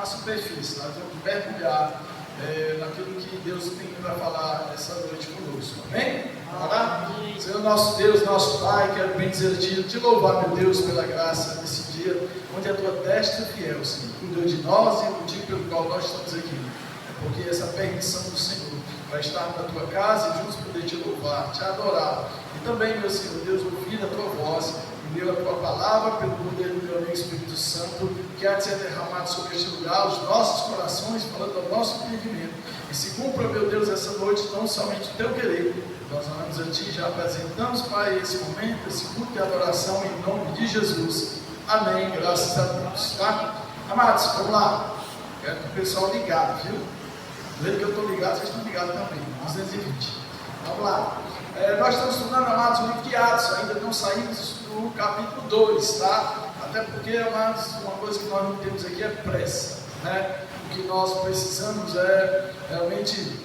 superfície, nós vamos mergulhar naquilo que Deus tem para falar essa noite conosco, amém? Orar? Senhor nosso Deus, nosso Pai, quero bendizer te louvar, meu Deus, pela graça desse dia, onde a tua destra fiel, Senhor, cuidou de nós e o motivo pelo qual nós estamos aqui, porque essa permissão do Senhor, para estar na tua casa e juntos poder te louvar, te adorar, e também, meu Senhor Deus, ouvir a tua voz, e ler a tua palavra pelo poder do teu Espírito Santo, que há de ser derramado sobre este lugar, os nossos corações, falando ao nosso entendimento, e se cumpra, meu Deus, essa noite, não somente o teu querer, nós oramos a ti, já apresentamos, Pai, esse momento, esse culto de adoração, em nome de Jesus, amém, graças a Deus, tá? Amados, vamos lá, quero que o pessoal ligado, viu? Do jeito que eu estou ligado, vocês estão ligados também, 220, vamos lá. Nós estamos estudando, amados, o livro de Atos, ainda não saímos do capítulo 2, tá? Até porque, amados, uma coisa que nós não temos aqui é pressa, né? O que nós precisamos é realmente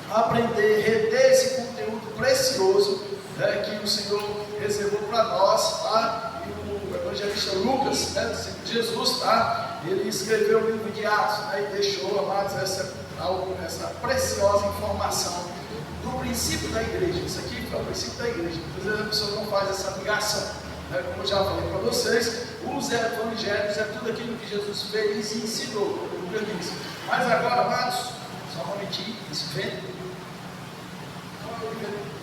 aprender, reter esse conteúdo precioso, né, que o Senhor reservou para nós, tá? E o evangelista Lucas, né, de Jesus, tá? Ele escreveu o livro de Atos, né, e deixou, amados, essa preciosa informação do princípio da igreja. Isso aqui é o princípio da igreja. Às vezes a pessoa não faz essa ligação, né? Como eu já falei para vocês, os evangelhos é tudo aquilo que Jesus fez e ensinou, como eu disse. Mas agora, amados, só um momentinho, esse vento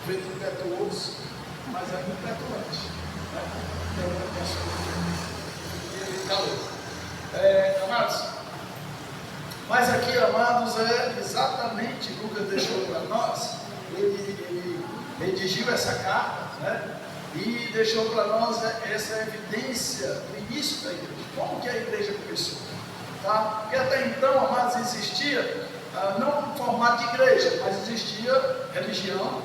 impetuoso, mas é impetuante, né? Tem calor. Amados, mas aqui, amados, é exatamente o que Lucas deixou para nós. Ele redigiu essa carta, né? E deixou para nós essa evidência do início da igreja, como que a igreja começou, tá? Porque até então, amados, existia, não um formato de igreja, mas existia religião,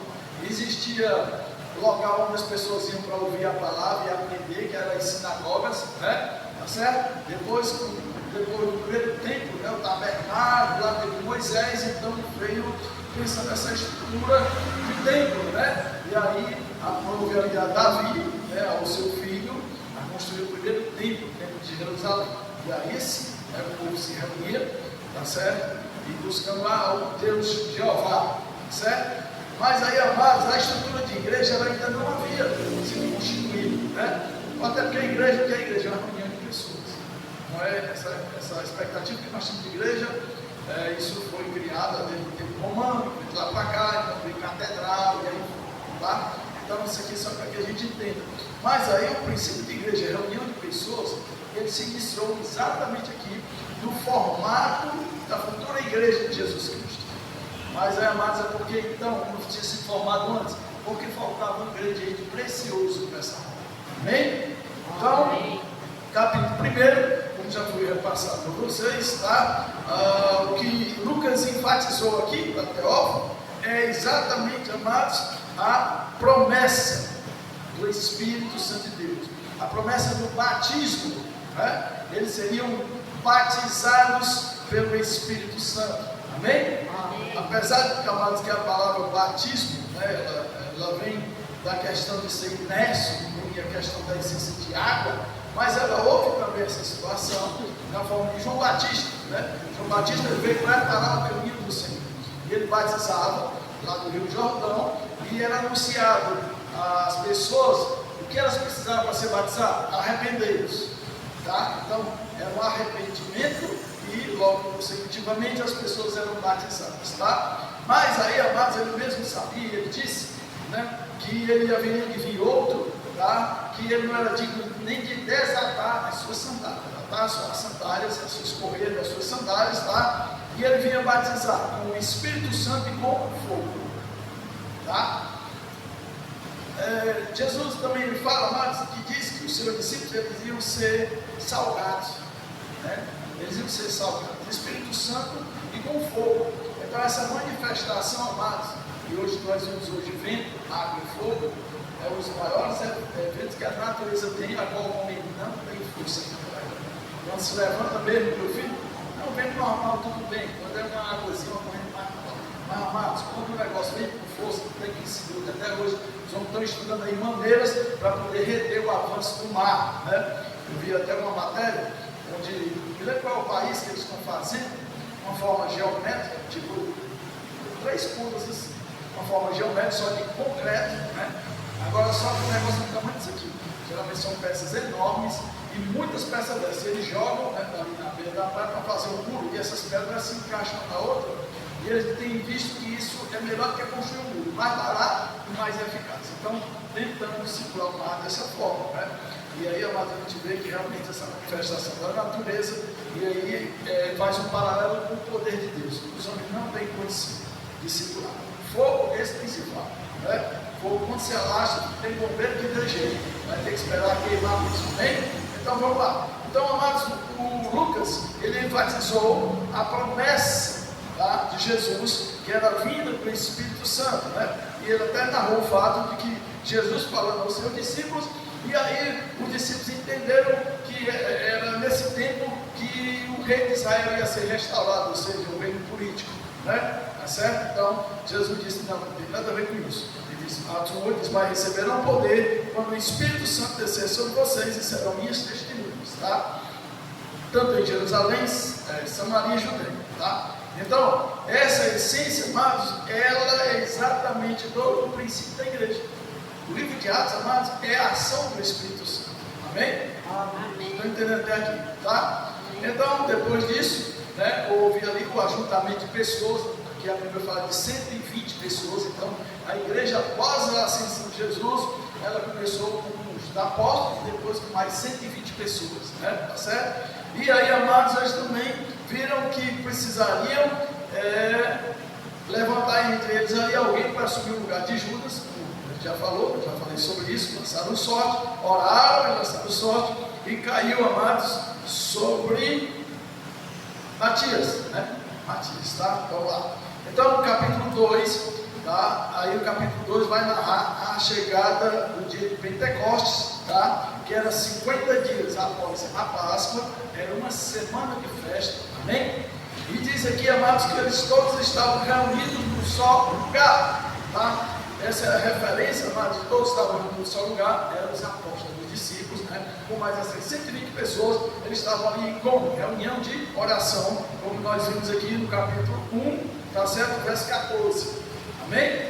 existia local onde as pessoas iam para ouvir a palavra e aprender, que eram as sinagogas, né? Tá certo? Depois do primeiro templo, né, o tabernáculo, lá teve Moisés, então veio pensando nessa estrutura de templo, né? E aí, quando veio a Davi, né, ao seu filho, a construir o primeiro templo, o templo de Jerusalém. E aí sim, né, o povo se reunia, tá certo? E buscando lá o Deus Jeová, certo? Mas aí, amados, a estrutura de igreja ela ainda não havia sido constituída, né? Até porque a igreja é uma reunião de pessoas. Não é essa expectativa que nós temos de igreja, isso foi criado desde o tempo romano, de lá para cá, então veio catedral, e aí, tá? Então isso aqui é só para que a gente entenda. Mas aí o princípio de igreja, a reunião de pessoas, ele se iniciou exatamente aqui, no formato da futura igreja de Jesus Cristo. Mas aí, amados, é porque então, não tinha se formado antes, porque faltava um ingrediente precioso nessa obra. Amém? Então, capítulo 1, como já foi repassado para vocês, tá? O que Lucas enfatizou aqui para Teófilo é exatamente, amados, a promessa do Espírito Santo de Deus, a promessa do batismo, né? Eles seriam batizados pelo Espírito Santo, amém? Amém. Apesar de, amados, que a palavra batismo, né, ela vem da questão de ser imerso, e a questão da essência de água, mas ela houve também essa situação na forma de João Batista, né? João Batista veio preparar o caminho do Senhor, e ele batizava lá do Rio Jordão, e era anunciado às pessoas o que elas precisavam para ser batizadas: arrependei-vos, tá? Então era um arrependimento e logo consecutivamente as pessoas eram batizadas, tá? Mas aí, amados, ele mesmo sabia, ele disse, né, que ele haveria de vir outro, tá? Que ele não era digno nem de desatar as suas sandálias, tá? As suas sandálias, as suas correias, as suas sandálias, tá? E ele vinha batizar com o Espírito Santo e com fogo, tá? Jesus também fala, amados, que diz que os seus discípulos eles iam ser salgados, né? Eles iam ser salgados, o Espírito Santo e com fogo. Então essa manifestação, amados, e hoje nós vemos hoje vento, água e fogo, os maiores eventos que a natureza tem, a qual o homem não tem força. Quando se levanta mesmo, meu filho, não vem normal, tudo bem. Quando é uma águazinha, uma corrente mais normal. Mas, amados, quando o negócio vem com força, tem que se segurar. Até hoje, os homens estão estudando aí maneiras para poder reter o avanço do mar, né? Eu vi até uma matéria onde, me lembro qual é o país que eles estão forma geométrica, tipo 3 pontas, assim, uma forma geométrica, só de concreto, né? Agora só que o negócio do tamanho disso aqui. Geralmente são peças enormes e muitas peças dessas. Eles jogam, né, ali na beira da praia para fazer um muro e essas pedras se encaixam uma na outra. E eles têm visto que isso é melhor do que construir um muro, mais barato e mais eficaz. Então, tentando segurar o mar dessa forma, né? E aí, amado, a gente vê que realmente essa manifestação da natureza, e aí faz um paralelo com o poder de Deus. Os homens não têm condição de segurar. Fogo, esse principal, né? Fogo, quando se alastra, tem bombeiro que tem jeito, vai ter que esperar queimar isso, bem? Então vamos lá. Então, amados, o Lucas, ele enfatizou a promessa, tá, de Jesus, que era vinda pelo Espírito Santo, né? E ele até narrou o fato de que Jesus falando aos seus discípulos, e aí os discípulos entenderam que era nesse tempo que o rei de Israel ia ser restaurado, ou seja, o reino político, né? Tá certo? Então, Jesus disse, não tem nada a ver com isso. Ele disse, Atos 1, diz, mas receberão poder quando o Espírito Santo descer sobre vocês e serão minhas testemunhas, tá? Tanto em Jerusalém, Samaria e Judeia, tá? Então, essa essência, amados, ela é exatamente do princípio da igreja. O livro de Atos, amados, é a ação do Espírito Santo. Amém? Amém. Estão entendendo até aqui, tá? Então, depois disso, né, houve ali o ajuntamento de pessoas, que a Bíblia fala de 120 pessoas. Então, a igreja, após a ascensão de Jesus, ela começou com os apóstolos, e depois com mais 120 pessoas, né? Tá certo? E aí, amados, eles também viram que precisariam levantar entre eles ali alguém para assumir o lugar de Judas. Já falou, já falei sobre isso. Lançaram sorte, oraram e lançaram sorte, e caiu, amados, sobre Matias, né? Matias, tá? Vamos lá. Então, no capítulo 2, tá? Aí o capítulo 2 vai narrar a chegada do dia de Pentecostes, tá? Que era 50 dias após a Páscoa, era uma semana de festa, amém? E diz aqui, amados, que eles todos estavam reunidos num só lugar, tá? Essa é a referência, amados, todos estavam reunidos num só lugar, eram os apóstolos, os discípulos, né? Com mais assim, 120 pessoas, eles estavam ali com reunião de oração, como nós vimos aqui no capítulo 1, tá certo? Verso 14, amém?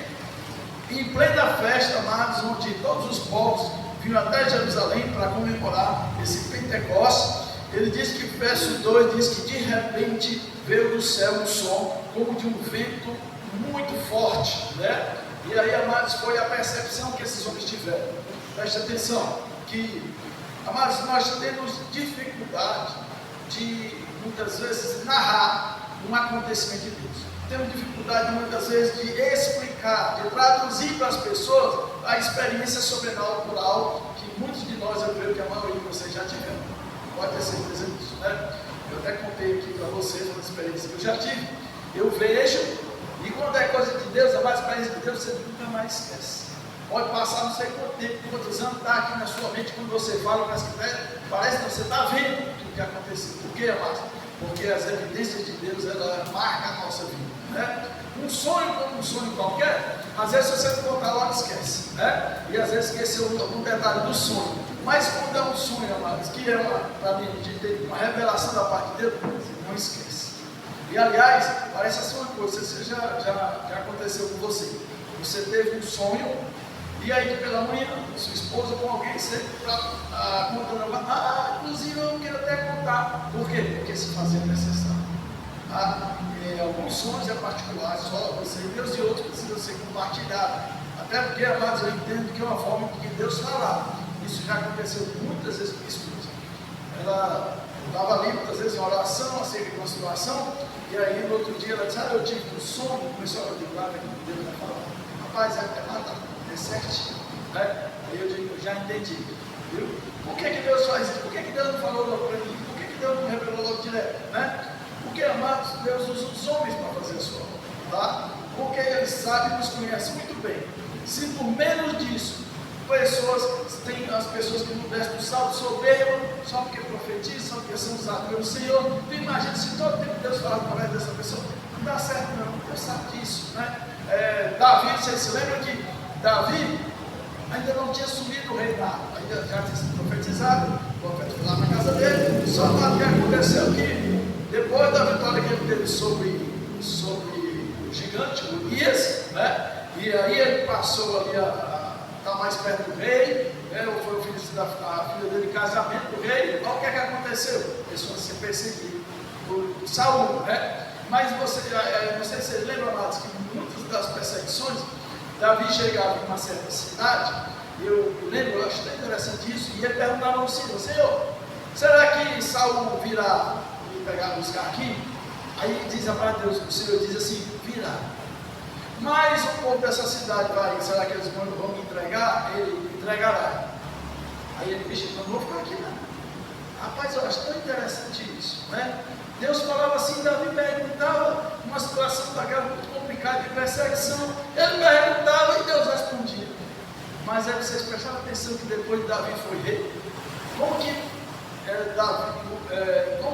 Em plena festa, amados, onde todos os povos vinham até Jerusalém para comemorar esse Pentecostes, ele diz que, verso 2, diz que de repente veio do céu um som, como de um vento muito forte, né? E aí, amados, foi a percepção que esses homens tiveram. Preste atenção, que, amados, nós temos dificuldade de, muitas vezes, narrar um acontecimento de Deus. Temos dificuldade, muitas vezes, de explicar, de traduzir para as pessoas a experiência sobrenatural que muitos de nós, eu creio que a maioria de vocês já tiveram. Pode ter certeza disso, né? Eu até contei aqui para vocês uma experiência que eu já tive. Eu vejo, e quando é coisa de Deus, a mais experiência de Deus, você nunca mais esquece. Pode passar não sei quanto tempo, quantos anos, está aqui na sua mente, quando você fala, parece que você está vendo o que aconteceu. Por quê, amados? Porque as evidências de Deus, ela marca a nossa vida, né? Um sonho como um sonho qualquer, às vezes você não contar logo esquece, né? E às vezes esqueceu um detalhe do sonho. Mas quando é um sonho, amados, que é para mim, uma revelação da parte de Deus, você não esquece. E aliás, parece assim uma coisa, você já aconteceu com você. Você teve um sonho, e aí pela manhã, sua esposa com alguém, você está contando, inclusive eu quero até contar. Por quê? Porque se fazia necessário. Alguns sonhos particulares, só você e Deus, e outros precisam ser compartilhados. Até porque, amados, eu entendo que é uma forma de Deus falar. Isso já aconteceu muitas vezes com a esposa. Ela estava ali muitas vezes em oração, acerca de uma situação, e aí no outro dia ela disse, eu tive um sonho, começou a dizer, Deus vai falar, rapaz, é certinho, né? Aí eu digo, já entendi, viu? Por que Deus faz isso? Por que Deus não falou logo para mim? Por que Deus não revelou logo direto, né? Porque, amados, Deus usa os homens para fazer a sua obra, tá? Porque Ele sabe e nos conhece muito bem. Se por menos disso, tem as pessoas que não descem do salto soberba, só porque profetizam, só porque são usados pelo Senhor. Tu imagina se todo tempo Deus fala através dessa pessoa, não dá certo não, Deus sabe disso, né? Davi, vocês se lembram que Davi ainda não tinha assumido o reinado, ainda já tinha sido profetizado, o profeta foi lá na casa dele, só que aconteceu que depois da vitória que ele teve sobre o gigante, o Urias, né? E aí ele passou ali a estar mais perto do rei, né? Foi oferecido a filha dele em casamento do rei. Olha o que é que aconteceu, pessoas a ser perseguidas por Saul, né? Mas não sei se vocês lembram, amados, que muitas das perseguições, Davi chegava em uma certa cidade, eu lembro, eu acho tão interessante isso, e ele perguntava ao Senhor, será que Saul virá e pegar, buscar aqui? Aí diz a palavra de Deus, o Senhor diz assim, virá. Mas o povo dessa cidade vai, será que eles vão me entregar? Ele entregará. Aí ele disse, não vou ficar aqui não. Rapaz, eu acho tão interessante isso, né? Deus falava assim, Davi perguntava, uma situação daquela muito complicada de perseguição, ele perguntava e Deus respondia. Mas aí vocês prestaram atenção que depois de Davi foi rei, como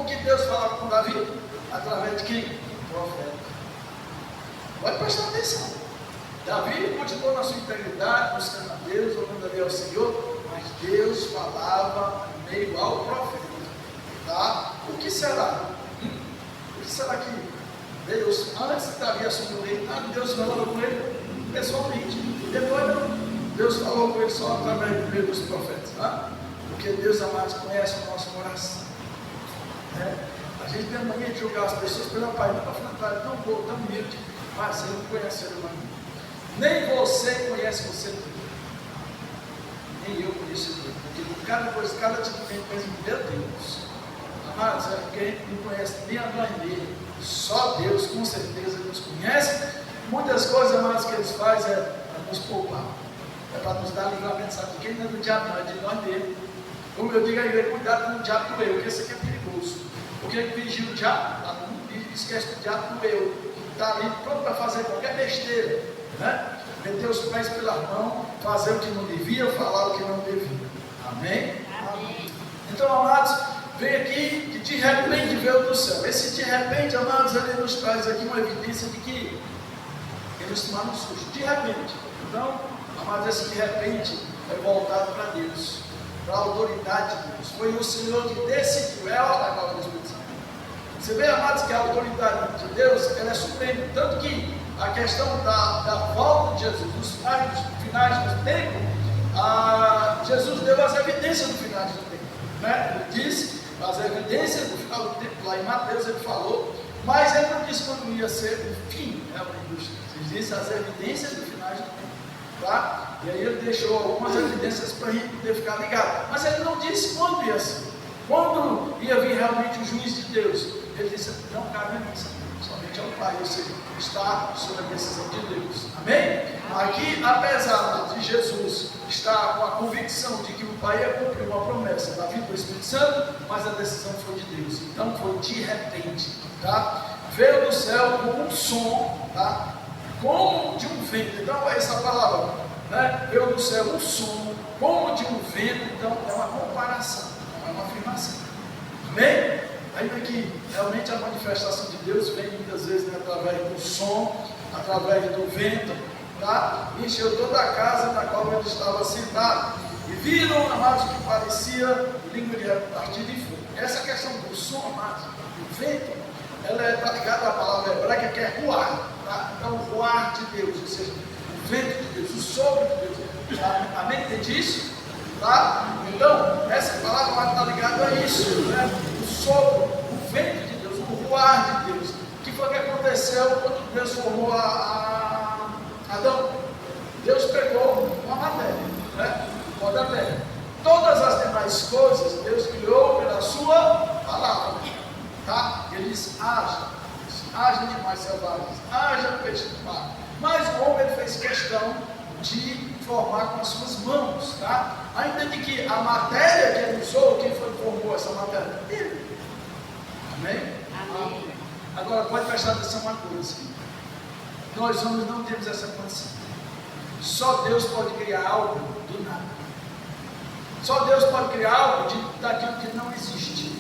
que Deus falava com Davi? Através de quem? Profeta. Pode prestar atenção. Davi continuou na sua integridade, buscando a Deus, orando ali ao Senhor, mas Deus falava em meio ao profeta. Tá? O que será? O que será que Deus, antes de Davi assumir o reino, Deus falou com ele pessoalmente. E depois Deus falou com ele só através do meio dos profetas. Tá? Porque Deus, amados, conhece o nosso coração. A gente tem a mania de julgar as pessoas pelo pai, não está tão bom, tão humilde, mas você não conhece ele mais. Nem você conhece você mesmo. Nem eu conheço ele. Porque cada tipo de gente pensa, meu Deus. Amados, é porque a gente não conhece nem a nós mesmos. Só Deus, com certeza, nos conhece. Muitas coisas, amados, que eles fazem é para nos poupar. É para nos dar livramento, sabe de quem? Não é do diabo, não, é de nós mesmos. Como eu digo a igreja, cuidado com o diabo do eu, porque esse aqui é perigoso. Porque ele vigia o diabo, tá? Não esquece do diabo do eu, que está ali pronto para fazer qualquer besteira, né? Meter os pés pela mão, fazer o que não devia, falar o que não devia. Amém? Amém. Então, amados, vem aqui que de repente veio do céu. Esse de repente, amados, ele nos traz aqui uma evidência de que eles tomaram um susto. De repente. Então, amados, esse de repente é voltado para Deus, para a autoridade de Deus. Foi o Senhor que decidiu. É a hora agora do Espírito Santo. Você vê, amados, que a autoridade de Deus ela é suprema. Tanto que a questão da volta de Jesus, dos finais do tempo, Jesus deu as evidências do final do tempo. Né? Ele disse as evidências do final do tempo, lá em Mateus ele falou, mas ele não disse quando ia ser o fim, né? Ele disse as evidências do final do tempo. Tá? E aí ele deixou algumas evidências para a gente poder ficar ligado. Mas ele não disse quando ia ser. Quando ia vir realmente o juiz de Deus. Ele disse, não cabe a mim, somente ao Pai. Ou seja, está sob a decisão de Deus. Amém? Aqui, apesar de Jesus estar com a convicção de que o Pai ia cumprir uma promessa da vida do Espírito Santo, mas a decisão foi de Deus. Então foi de repente. Tá? Veio do céu com um som, tá? Como de um vento. Então essa palavra, né? Veio do céu um som, como de um vento. Então é uma comparação, não é uma afirmação. Amém? Ainda que realmente a manifestação de Deus vem muitas vezes, né, através do som, através do vento, tá? Encheu toda a casa na qual ele estava sentado. E viram, amados, que parecia língua de repartir de fogo. Essa questão do som, amados, do vento, ela está ligada à palavra hebraica que é ruar. Tá? Então, o ruar de Deus, ou seja, o vento de Deus, o sopro de Deus. Tá? Amém? Entende isso? Tá? Então, essa palavra está ligada a isso, né? O sopro, o vento de Deus, o ruar de Deus. O que foi que aconteceu quando Deus formou Adão? Deus pegou uma matéria, né? O pó da terra. Todas as demais coisas Deus criou pela sua palavra. Tá? Ele diz, haja animais selvagens, haja peixe do mar. Mas o homem fez questão de formar com as suas mãos, tá? Ainda de que a matéria que ele usou, quem foi que formou essa matéria? Ele. Amém? Amém. Agora pode prestar atenção uma coisa. Nós homens não temos essa condição. Só Deus pode criar algo do nada. Só Deus pode criar algo daquilo que não existe.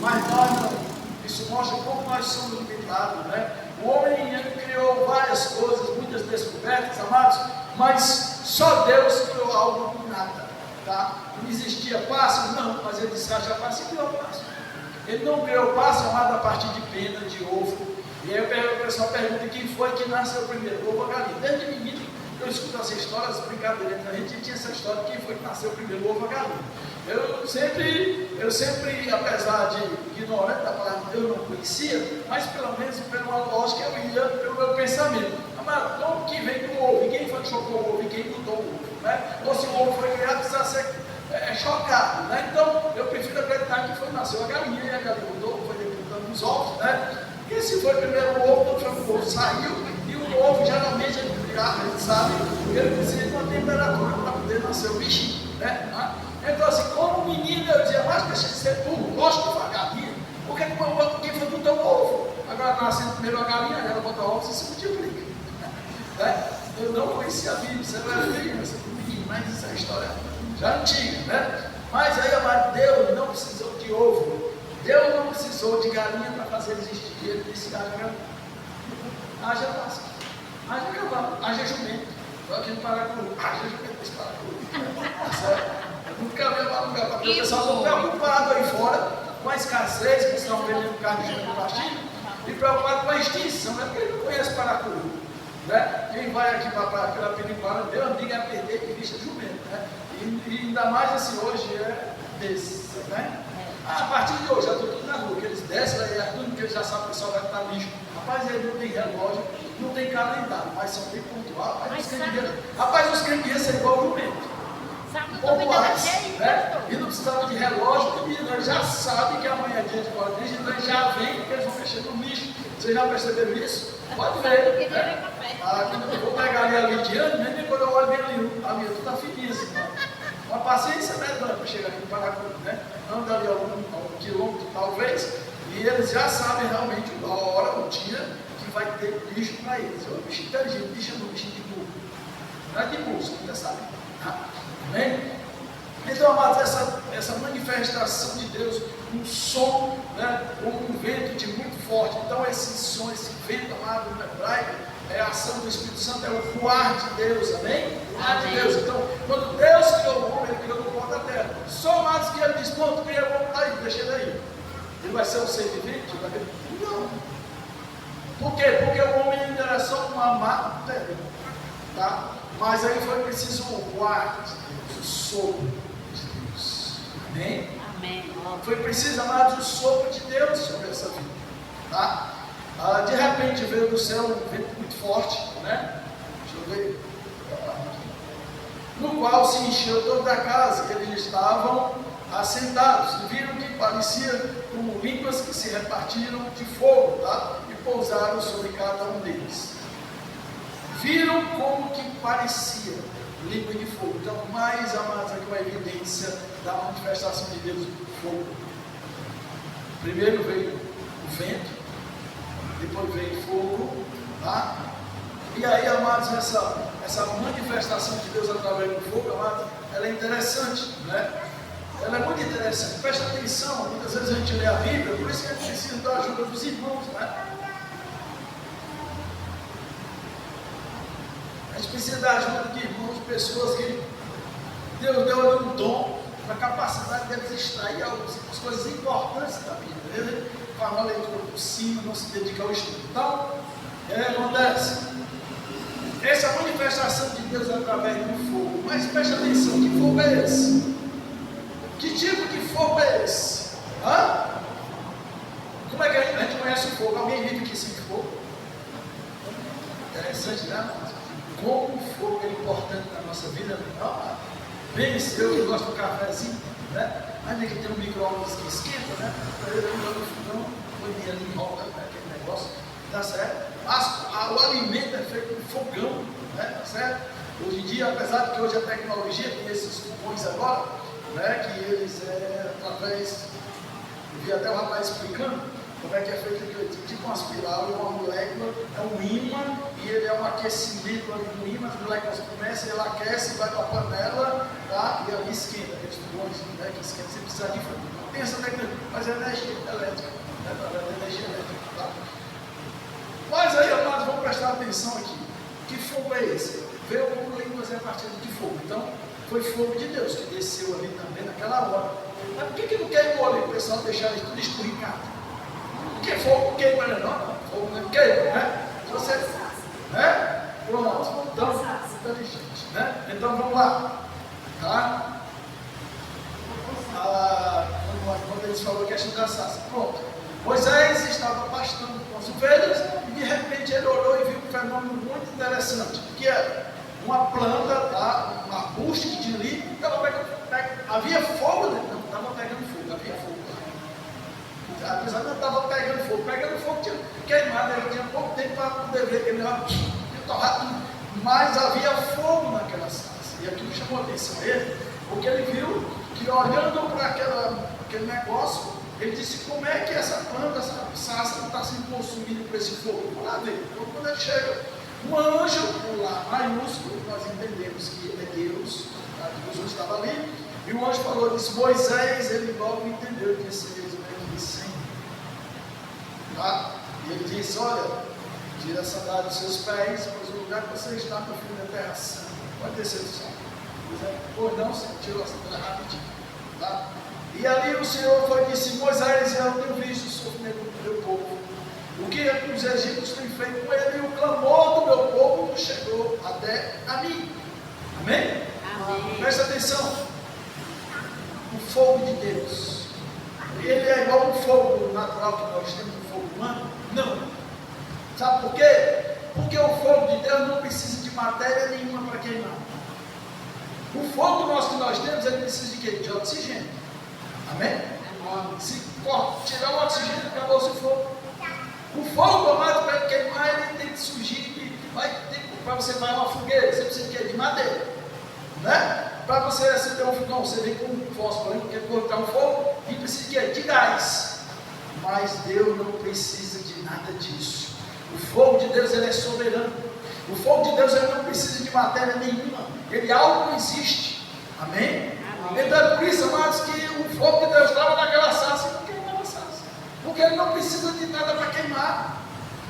Mas nós não. Isso mostra como nós somos limitados, né? O homem criou várias coisas, muitas descobertas, amados, mas só Deus criou algo do nada, tá? Não existia pássaro? Não, mas ele disse, já pássaro e criou pássaro. Ele não criou pássaro, amado, a partir de pena, de ovo. E aí o pessoal pergunta quem foi que nasceu primeiro, ovo ou a galinha. Desde menino eu escuto essa história, as brincadeiras entre a gente tinha essa história de quem foi que nasceu primeiro, ovo ou a galinha. Eu sempre, apesar de ignorante da palavra de Deus, não conhecia, mas pelo menos pela lógica eu ia pelo meu pensamento. Mas como que vem do ovo? E quem foi que chocou o ovo? E quem mudou o ovo? Né? Ou se o ovo foi criado, precisa ser chocado. Né? Então eu prefiro acreditar que foi nasceu a galinha, e a galinha mudou, foi depositando os ovos. Né? E se foi primeiro o ovo, o ovo saiu, e o ovo geralmente a gente sabe, ele precisa de uma temperatura para poder nascer o bichinho. Né? Então assim, como menino eu dizia, mas deixa de ser burro, gosto de uma galinha, porque quem foi botar o ovo? Agora nascendo primeiro a galinha, ela bota ovos e se multiplica. Né? Eu não conhecia a Bíblia, você vai ver, mas isso é história já antiga, né? Mas aí, amado, Deus não precisou de ovo, Deus não precisou de galinha para fazer existir. Ele disse: haja galinha, haja pássaro, haja cavalo, haja jumento. Estou aqui no Paracuru, haja jumento desse Paracuru. Tá certo? Eu nunca vi uma lugar para o pessoal está preocupado aí fora com a escassez, que estão vendendo carne de jumento pastilha, e preocupado com a extinção, né? Porque ele não conhece Paracuru. Né? Quem vai aqui pela Piriguara, meu amigo, é perder de vista jumento, né? E ainda mais assim, hoje é desse, né? A partir de hoje, já estou tudo na rua, que eles descem, é tudo que eles já sabem que o pessoal vai estar lixo. Rapaz, ele não tem relógio, não tem calendário, mas são bem pontual. Rapaz, os crentes são igual o jumento. Populares, né? E não precisava de relógio, e nós já sabem que amanhã é dia de quadrilha, então eles já vêm porque eles vão mexer no lixo. Vocês já perceberam isso? Pode ver. Né? Eu vou pegar ali a Lidiane, nem quando eu olho bem ali, a minha está finíssima. Uma paciência medonha para chegar aqui no Paracuru, né? Anda ali algum quilômetro, talvez, e eles já sabem realmente a hora, o dia que vai ter lixo para eles. É um bicho inteligente, bicho não, bicho de burro. Não é de burro, você ainda sabe. Amém? Então, amados, essa manifestação de Deus, um som, né, um vento de muito forte. Então, esse som, esse vento, amado, no hebraico, é a ação do Espírito Santo, é o voar de Deus, amém? Voar de Deus. Então, quando Deus criou o homem, ele criou o pó da terra. Só, amados, que ele diz: pronto, criou o homem, aí, deixa ele aí. Ele vai ser um ser vivente? Não. Por quê? Porque o homem ainda era só uma matéria, tá? Mas aí foi preciso o voar de Deus, o sopro de Deus. Amém? Amém. Foi preciso, amados, o sopro de Deus sobre essa vida. Tá? De repente veio do céu um vento muito forte, né? Deixa eu ver. No qual se encheu toda a casa, e eles estavam assentados, e viram que parecia como línguas que se repartiram de fogo, tá? E pousaram sobre cada um deles. Viram como que parecia língua de fogo. Então, mais, amados, aqui uma evidência da manifestação de Deus, fogo. Primeiro veio o vento, depois veio fogo, tá? E aí, amados, essa manifestação de Deus através do fogo, amados, ela é interessante, né? Ela é muito interessante. Presta atenção, muitas vezes a gente lê a Bíblia, por isso que a gente precisa da ajuda dos irmãos, né? A gente precisa da ajuda de irmãos, de pessoas que Deus deu ali um dom, a capacidade deles extrair as coisas importantes da Bíblia. Ele faz uma leitura por cima, não se dedica ao estudo. Então, o que acontece? Essa manifestação de Deus através do fogo. Mas preste atenção, que fogo é esse? Que tipo de fogo é esse? Hã? Como é que a gente conhece o fogo? Alguém vive aqui sem fogo? Interessante, né? Como o fogo é importante na nossa vida. Bem, eu que gosto do cafezinho, né? Ainda que tem um micro-ondas que esquenta, né? Eu no fogão, põe ali em volta, né? Aquele negócio, tá certo? Mas o alimento é feito com fogão, né? Tá certo? Hoje em dia, apesar de que hoje a tecnologia tem esses fogões agora, né? Que eles através, eu vi até o rapaz explicando como é que é feito, tipo uma espiral, uma molécula, é um ímã, e ele é um aquecimento ali no ímã, as moléculas começam, ele aquece, vai para a panela, tá? E ali esquenta, aqueles fogões, né, que esquenta, você precisa de fogo. Não tem essa tecnologia, mas é energia elétrica, né? Energia elétrica, tá? Mas aí, amados, vamos prestar atenção aqui. Que fogo é esse? Veio como línguas repartidas de fogo. Então, foi fogo de Deus que desceu ali também naquela hora. Mas por que não queimou ali? O pessoal deixava isso tudo escorricado? Porque fogo queima, não? Fogo, né? queima, né? Se você, né? Pronto, então, inteligente, né? Então vamos lá, tá? Quando eles falaram a questão da sarça, pronto. Moisés estava pastando com as ovelhas e de repente ele olhou e viu um fenômeno muito interessante, que era uma planta, tá? Um arbusto que tinha ali, havia fogo, né? Não estava pegando fogo, havia fogo. Apesar de não estava pegando fogo tinha queimado, ele tinha pouco tempo para poder ver que ele tinha torrado, mas havia fogo naquela sarça. E aquilo chamou a atenção dele, porque ele viu que olhando para aquele negócio, ele disse: como é que essa planta, essa sarça não está sendo consumida por esse fogo? Vamos lá ver. Então, quando ele chega, um anjo, lá maiúsculo, nós entendemos que é Deus, tá? Jesus estava ali, e o anjo falou, disse: Moisés, ele logo entendeu, disse: Senhor, tá? E ele disse: olha, tira a sandália dos seus pés, pois o lugar que você está, meu filho, é terra santa. Pode descer do céu. Pois não, Senhor, tirou a sandália rapidinho, tá? E ali o Senhor foi e disse: Moisés, eu tenho visto o sofrimento do meu povo, o que os egípcios têm feito com ele, e o clamor do meu povo chegou até a mim. Amém? Amém. Presta atenção. O fogo de Deus, ele é igual ao fogo natural que nós temos, o fogo humano? Não. Sabe por quê? Porque o fogo de Deus não precisa de matéria nenhuma para queimar. O fogo nosso que nós temos, ele precisa de quê? De oxigênio. Amém? Se tirar o oxigênio, acabou-se o fogo. O fogo, amado, para queimar, ele tem que surgir, para você fazer uma fogueira, você precisa de quê? De madeira. Né? Para você acender um fogão, você vem com um fósforo, porque cortar um fogo, e precisa de quê? De gás. Mas Deus não precisa de nada disso. O fogo de Deus, ele é soberano. O fogo de Deus, ele não precisa de matéria nenhuma. Ele algo existe. Amém? Então é por isso, amados, que o fogo de Deus estava naquela sarça e não queimava a sarça. Porque ele não precisa de nada para queimar.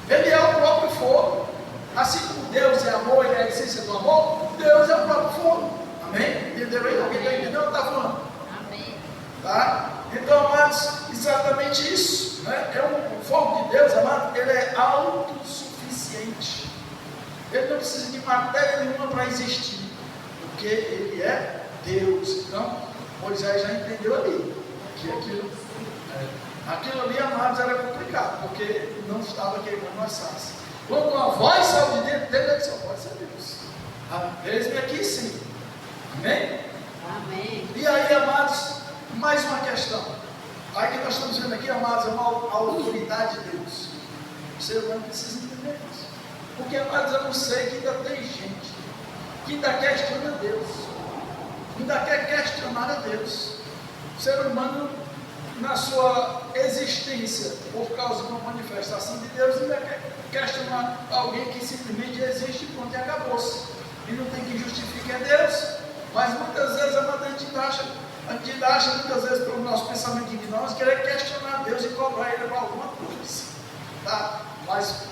Ele é o próprio fogo. Assim como Deus é amor, ele é a essência do amor, Deus é o próprio fogo. Amém? Entendeu aí? Alguém está entendendo? Está falando? Amém. Tá? Então, amados, exatamente isso. Né? O fogo de Deus, amado, ele é autossuficiente. Ele não precisa de matéria nenhuma para existir. Porque ele é Deus. Então, Moisés já entendeu ali que aquilo ali, amados, era complicado, porque não estava queimando a sarça. Quando uma voz saiu de dentro dele, ele disse: pode ser Deus. Eis-me aqui, sim. Amém? Amém. E aí, amados, mais uma questão. Aí que nós estamos vendo aqui, amados, é uma autoridade de Deus. O ser humano precisa entender isso. Porque, amados, eu não sei que ainda tem gente que ainda questiona Deus. Ainda quer questionar a Deus. O ser humano, na sua existência, por causa de uma manifestação de Deus, ainda quer questionar alguém que simplesmente existe e pronto, e acabou-se. E não tem que justificar Deus. Mas muitas vezes a gente acha muitas vezes pelo nosso pensamento ignorante, querer questionar Deus e cobrar Ele para alguma coisa. Tá? Mas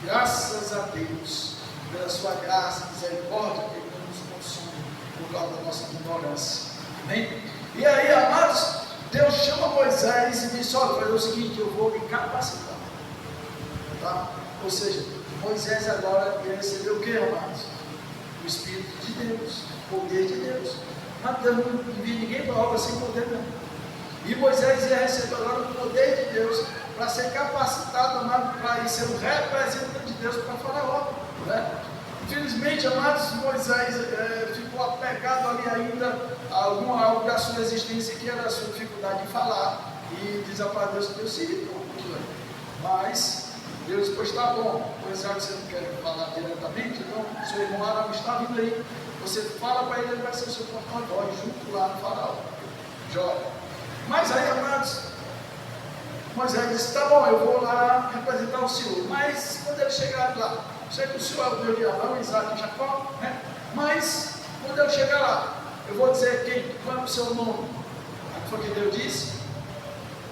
graças a Deus, pela sua graça e misericórdia, que Ele não nos consome por causa da nossa ignorância. Amém? E aí, amados, Deus chama Moisés e diz: olha, fazer o seguinte, eu vou me capacitar. Tá? Ou seja, Moisés agora ia receber o que, amados? O Espírito de Deus, o poder de Deus. Mas Deus não envia ninguém para a obra sem poder, não. E Moisés ia receber agora o poder de Deus para ser capacitado, amado, para ser um representante de Deus para falar a obra. Né? Infelizmente, amados, Moisés ficou apegado ali ainda a algo da sua existência, que era a sua dificuldade de falar. E diz para Deus que Deus se irritou com aquilo aí. Mas Deus, pois está bom, pois já que você não quer falar diretamente, então seu irmão Arão está vindo aí. Você fala para ele, ele vai ser o seu porta-voz junto lá no faraó. Jóia. Mas aí, amados, Moisés disse: tá bom, eu vou lá representar o Senhor. Mas quando ele chegar lá, sei que o Senhor é o Deus de Abraão, Isaac e Jacó, né? Mas quando eu chegar lá, eu vou dizer qual é o seu nome. O que foi que Deus disse?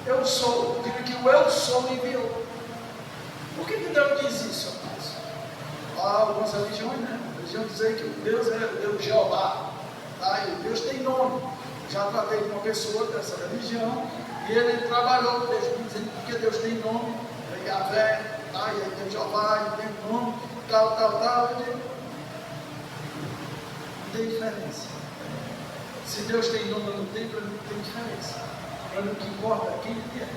Eu sou. Diga que o eu sou me enviou. Por que Deus diz isso, amados? Há algumas religiões, né? Religião dizem que Deus é o Deus de Jeová. Tá? E Deus tem nome. Já tratei com uma pessoa dessa religião e ele trabalhou com Deus, dizendo que Deus tem nome, é Yahvé, Ai, aí tem Jeová, tem nome, tal. Eu digo, não tem diferença. Se Deus tem nome ou não tem, para mim não tem diferença. Para mim o que importa é quem Ele é.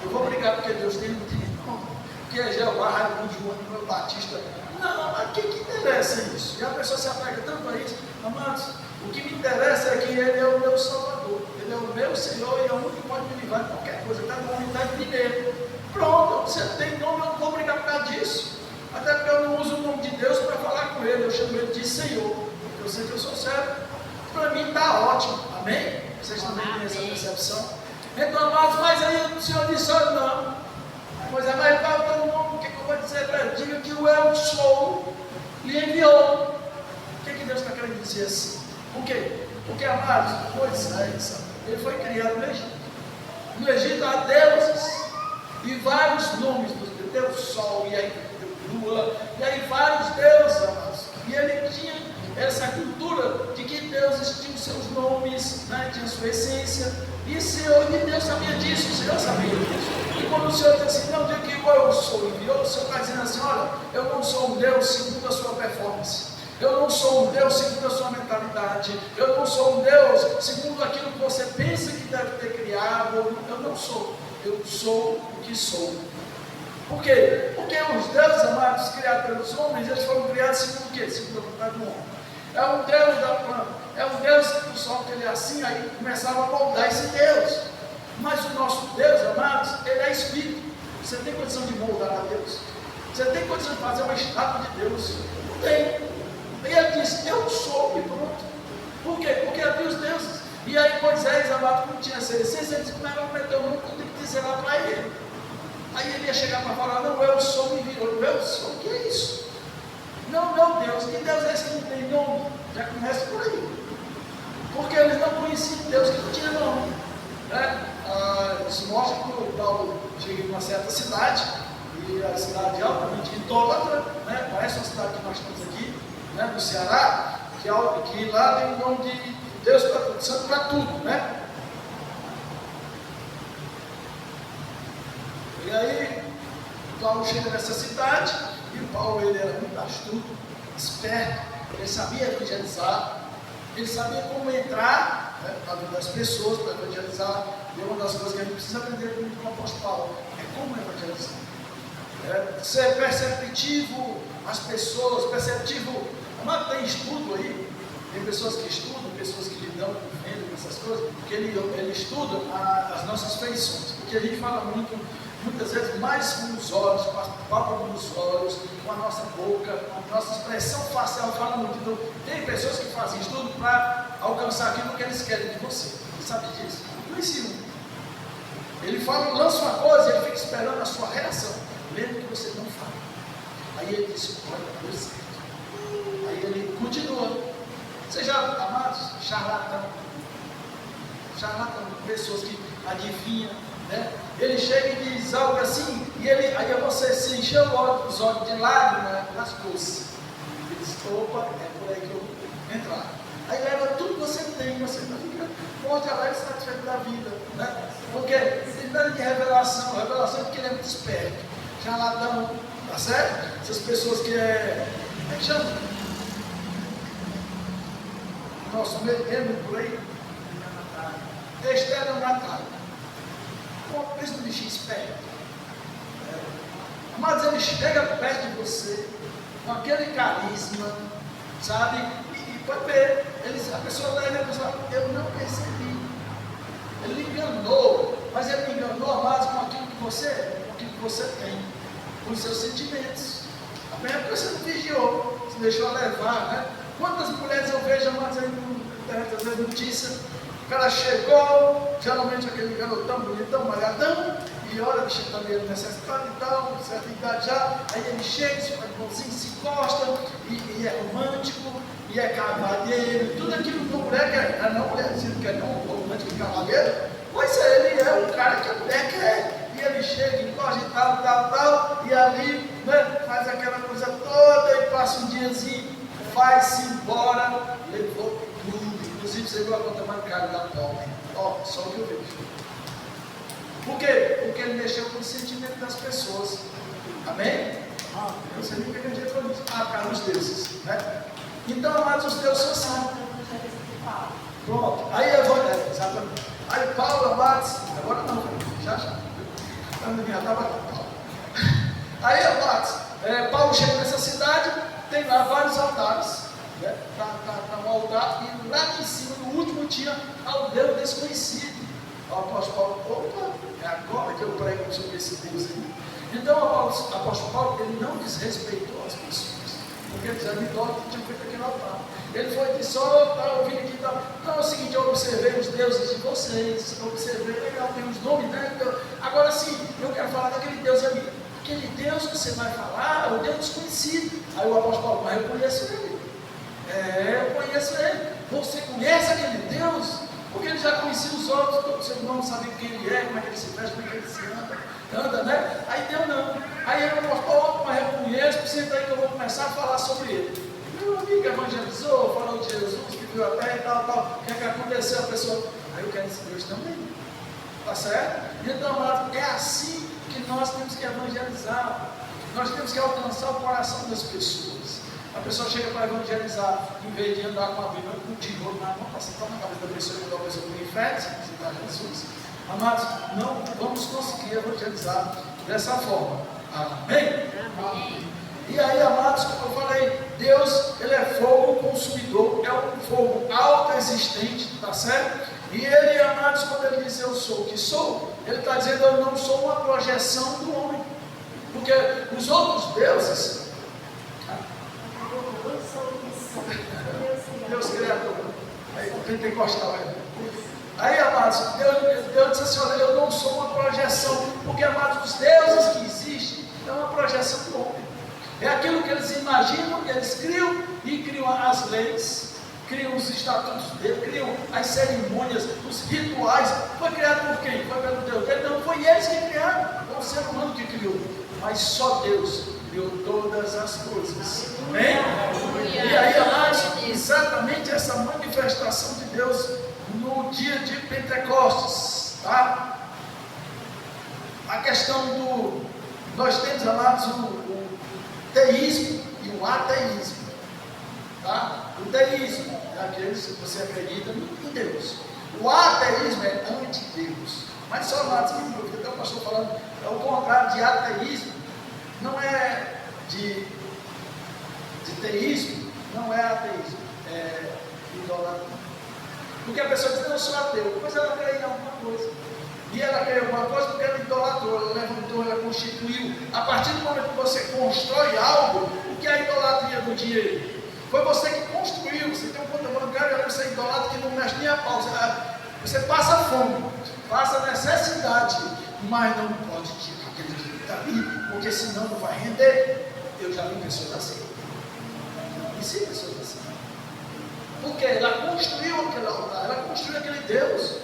Eu vou brigar porque Deus tem, não tem nome. Porque é Jeová, Raimundo, João, Batista. Não, mas o que interessa isso? E a pessoa se apega tanto a isso. Amados, o que me interessa é que Ele é o meu Salvador. Ele é o meu Senhor e é o único que pode me livrar de qualquer coisa. Está na unidade primeiro. Pronto, você tem nome, eu não vou brigar por causa disso. Até porque eu não uso o nome de Deus para falar com Ele. Eu chamo Ele de Senhor. Porque eu sei que eu sou servo. Para mim está ótimo. Amém? Vocês também têm essa percepção? Então, amados, mas aí o Senhor disse, olha, não. Pois é, mas qual é o teu nome? O que eu vou dizer para ele? Diga que o eu sou lhe enviou. O que Deus está querendo dizer assim? Por quê? Porque, amados, Moisés, ele foi criado no Egito. No Egito há deuses e vários nomes dos deuses. Deus Sol, e aí Deus Lua, e aí vários deuses, amados. E ele tinha essa cultura de que deuses tinham seus nomes, né, tinha sua essência. E o Senhor de Deus sabia disso, o Senhor sabia disso. E quando o Senhor diz assim, não, diga que eu sou enviou, o Senhor está dizendo assim, olha, eu não sou um Deus segundo a sua performance. Eu não sou um Deus segundo a sua mentalidade. Eu não sou um Deus segundo aquilo que você pensa que deve ter criado. Eu não sou. Eu sou o que sou. Por quê? Porque os deuses amados criados pelos homens, eles foram criados segundo o quê? Segundo a vontade do homem. É um Deus da planta. É um Deus que o sol que ele é assim, aí começava a moldar esse Deus. Mas o nosso Deus, amados, ele é Espírito. Você tem condição de moldar a Deus? Você tem condição de fazer uma estátua de Deus? Não tem. E ele disse, eu sou e pronto. Por quê? Porque havia os deuses. E aí Moisés, amado, como tinha essa essência, ele disse, como é que eu meter o nome, eu tenho que dizer lá para ele. Aí ele ia chegar para falar, não, eu sou, me virou, eu sou, o que é isso? Não, meu Deus, que Deus é esse que não tem nome? Já começa por aí. Porque eles não conheciam Deus que não tinha nome. Né? Isso mostra que o Paulo chega em uma certa cidade, e a cidade altamente idólatra, né? Parece uma cidade que nós estamos aqui, né? No Ceará, que lá tem o nome de Deus para tudo, santo para tudo, né? E aí, Paulo chega nessa cidade, e Paulo ele era muito astuto, esperto, ele sabia evangelizar, ele sabia como entrar, né, na vida das pessoas para evangelizar. E uma das coisas que a gente precisa aprender muito com o apóstolo Paulo é como evangelizar. Ser perceptivo às pessoas, perceptivo. Mas tem estudo aí, tem pessoas que estudam, pessoas que lidam com venda, com essas coisas, que ele estuda as nossas feições, porque a gente fala muitas vezes mais com os olhos, com a pálpebra dos olhos, com a nossa boca, com a nossa expressão facial, fala muito. Então, tem pessoas que fazem estudo para alcançar aquilo que eles querem de você. Você sabe disso? Não ensinam. Ele fala, lança uma coisa e ele fica esperando a sua reação, mesmo que você não fale. Aí ele diz, olha, deu certo. Aí ele continua. Você já, amados, charlatão, pessoas que adivinham, né? Ele chega e diz algo assim, e aí você se encheu os olhos de lágrimas nas coisas. Ele diz, opa, é por aí que eu vou entrar. Aí leva tudo que você tem, você fica forte, alegre e satisfeito da vida, né? Porque tem nada de revelação é porque ele é muito esperto, charlatão, tá certo? Essas pessoas que como é que chama? Nosso mesmo por aí, estelionatário. Pensa no bichinho esperto. Mas ele chega perto de você, com aquele carisma, sabe? E pode ver, a pessoa leva e a pessoa, eu não percebi. Ele enganou, mas ele enganou mais com aquilo que você é, com aquilo que você tem, com os seus sentimentos. Também é porque você não vigiou, se deixou levar, né? Quantas mulheres eu vejo, mas aí às vezes notícia, o cara chegou, geralmente aquele garotão bonitão, malhadão, e olha, o bicho está meio necessitado e tal, certa idade já, aí ele chega, se faz bonzinho, se encosta, e é romântico, e é cavalheiro, tudo aquilo que a mulher quer, não mulher dizendo que é não romântico e cavalheiro, pois é, ele é o cara que a mulher quer, e ele chega, encosta e tal, e ali, né, faz aquela coisa toda, e passa um diazinho, vai-se embora, levou tudo, inclusive você viu a conta bancária da pobre, ó, só o que eu vejo. Por quê? Porque ele mexeu com o sentimento das pessoas. Amém? Eu sei nem o que a gente falou disso. Carlos desses, né? Então, amados, os deuses são assim. Pronto. Aí exatamente. Aí Paulo, amados, agora não, já. Já estava aqui. Aí, amados, Paulo chega nessa cidade, tem lá vários altares. Está um altar, e lá em cima, no último, tinha ao Deus desconhecido. O apóstolo Paulo, opa, é agora que eu prego sobre esse Deus aí. Então o apóstolo Paulo, ele não desrespeitou as pessoas, porque eles eram idólatras que tinham feito aquele altar. Ele foi e disse, eu vim aqui e tal. Então é o seguinte, eu observei os deuses de vocês, observei, legal, tem os nomes, né? Então, agora sim, eu quero falar daquele Deus ali. Aquele Deus que você vai falar é o Deus desconhecido. Aí o apóstolo Paulo, mas eu conheço ele. Eu conheço ele. Você conhece aquele Deus? Porque ele já conhecia os outros, todo ser humano sabia quem ele é, como é que ele se veste, como é que ele se anda, né? Aí Deus não. Aí ele falou, mas eu conheço, senta aí que eu vou começar a falar sobre ele. Meu amigo evangelizou, falou de Jesus, que viu a terra e tal. O que é que aconteceu? A pessoa, aí eu quero esse Deus também. Tá certo? Então, é assim que nós temos que evangelizar. Nós temos que alcançar o coração das pessoas. A pessoa chega para evangelizar, em vez de andar com a Bíblia, com o tijolo na mão, para sentar na cabeça da pessoa e mandar a pessoa para o inferno, se visitar Jesus. Amados, não vamos conseguir evangelizar dessa forma. Amém? Amém. E aí, amados, como eu falei, Deus, ele é fogo consumidor, é um fogo autoexistente, tá certo? E ele, amados, quando ele diz eu sou o que sou, ele está dizendo eu não sou uma projeção do homem. Porque os outros deuses, Deus criador, aí o pentecostal aí, amados, Deus disse assim, olha, eu não sou uma projeção, porque, amados, os deuses que existem é uma projeção do homem, é aquilo que eles imaginam, que eles criam, e criam as leis, criam os estatutos dele, criam as cerimônias, os rituais. Foi criado por quem? Foi pelo Deus dele? Não, foi eles que criaram, foi o ser humano que criou, mas só Deus criou todas as coisas. Amém? E aí, amados, exatamente essa manifestação de Deus no dia de Pentecostes, tá? A questão do, nós temos, amados, o teísmo e o ateísmo, tá? O teísmo é aqueles que você acredita em Deus. O ateísmo é anti-Deus. Mas só, amados, que até o pastor falando, é o contrário de ateísmo. Não é de teísmo, não é ateísmo, é idolatria. Porque a pessoa diz, não, eu sou ateu, mas ela crê em alguma coisa. E ela crê em alguma coisa porque ela idolatrou, ela levantou, ela constituiu. A partir do momento que você constrói algo, o que é a idolatria do dinheiro? Foi você que construiu, você tem um conta bancária, você é idolatra que não mexe nem a pau. Você passa fome, passa necessidade, mas não pode tirar aquele dinheiro que está ali, porque senão não vai render. Eu já vi pessoas assim. E sim, pessoas assim. Porque ela construiu aquele altar, ela construiu aquele Deus.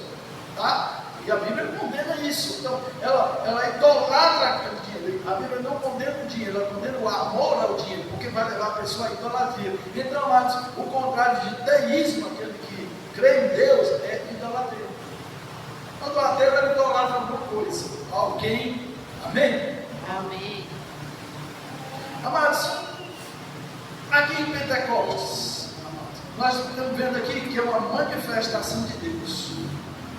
Tá? E a Bíblia condena isso. Então, ela idolatra aquele dinheiro. A Bíblia não condena o dinheiro, ela condena o amor ao dinheiro, porque vai levar a pessoa à idolatria. Então, amados, o contrário de teísmo, aquele que crê em Deus, é idolatria. Quando o ateu ele idolatra alguma coisa, alguém. Amém? Amém. Amados, aqui em Pentecostes, nós estamos vendo aqui que é uma manifestação de Deus.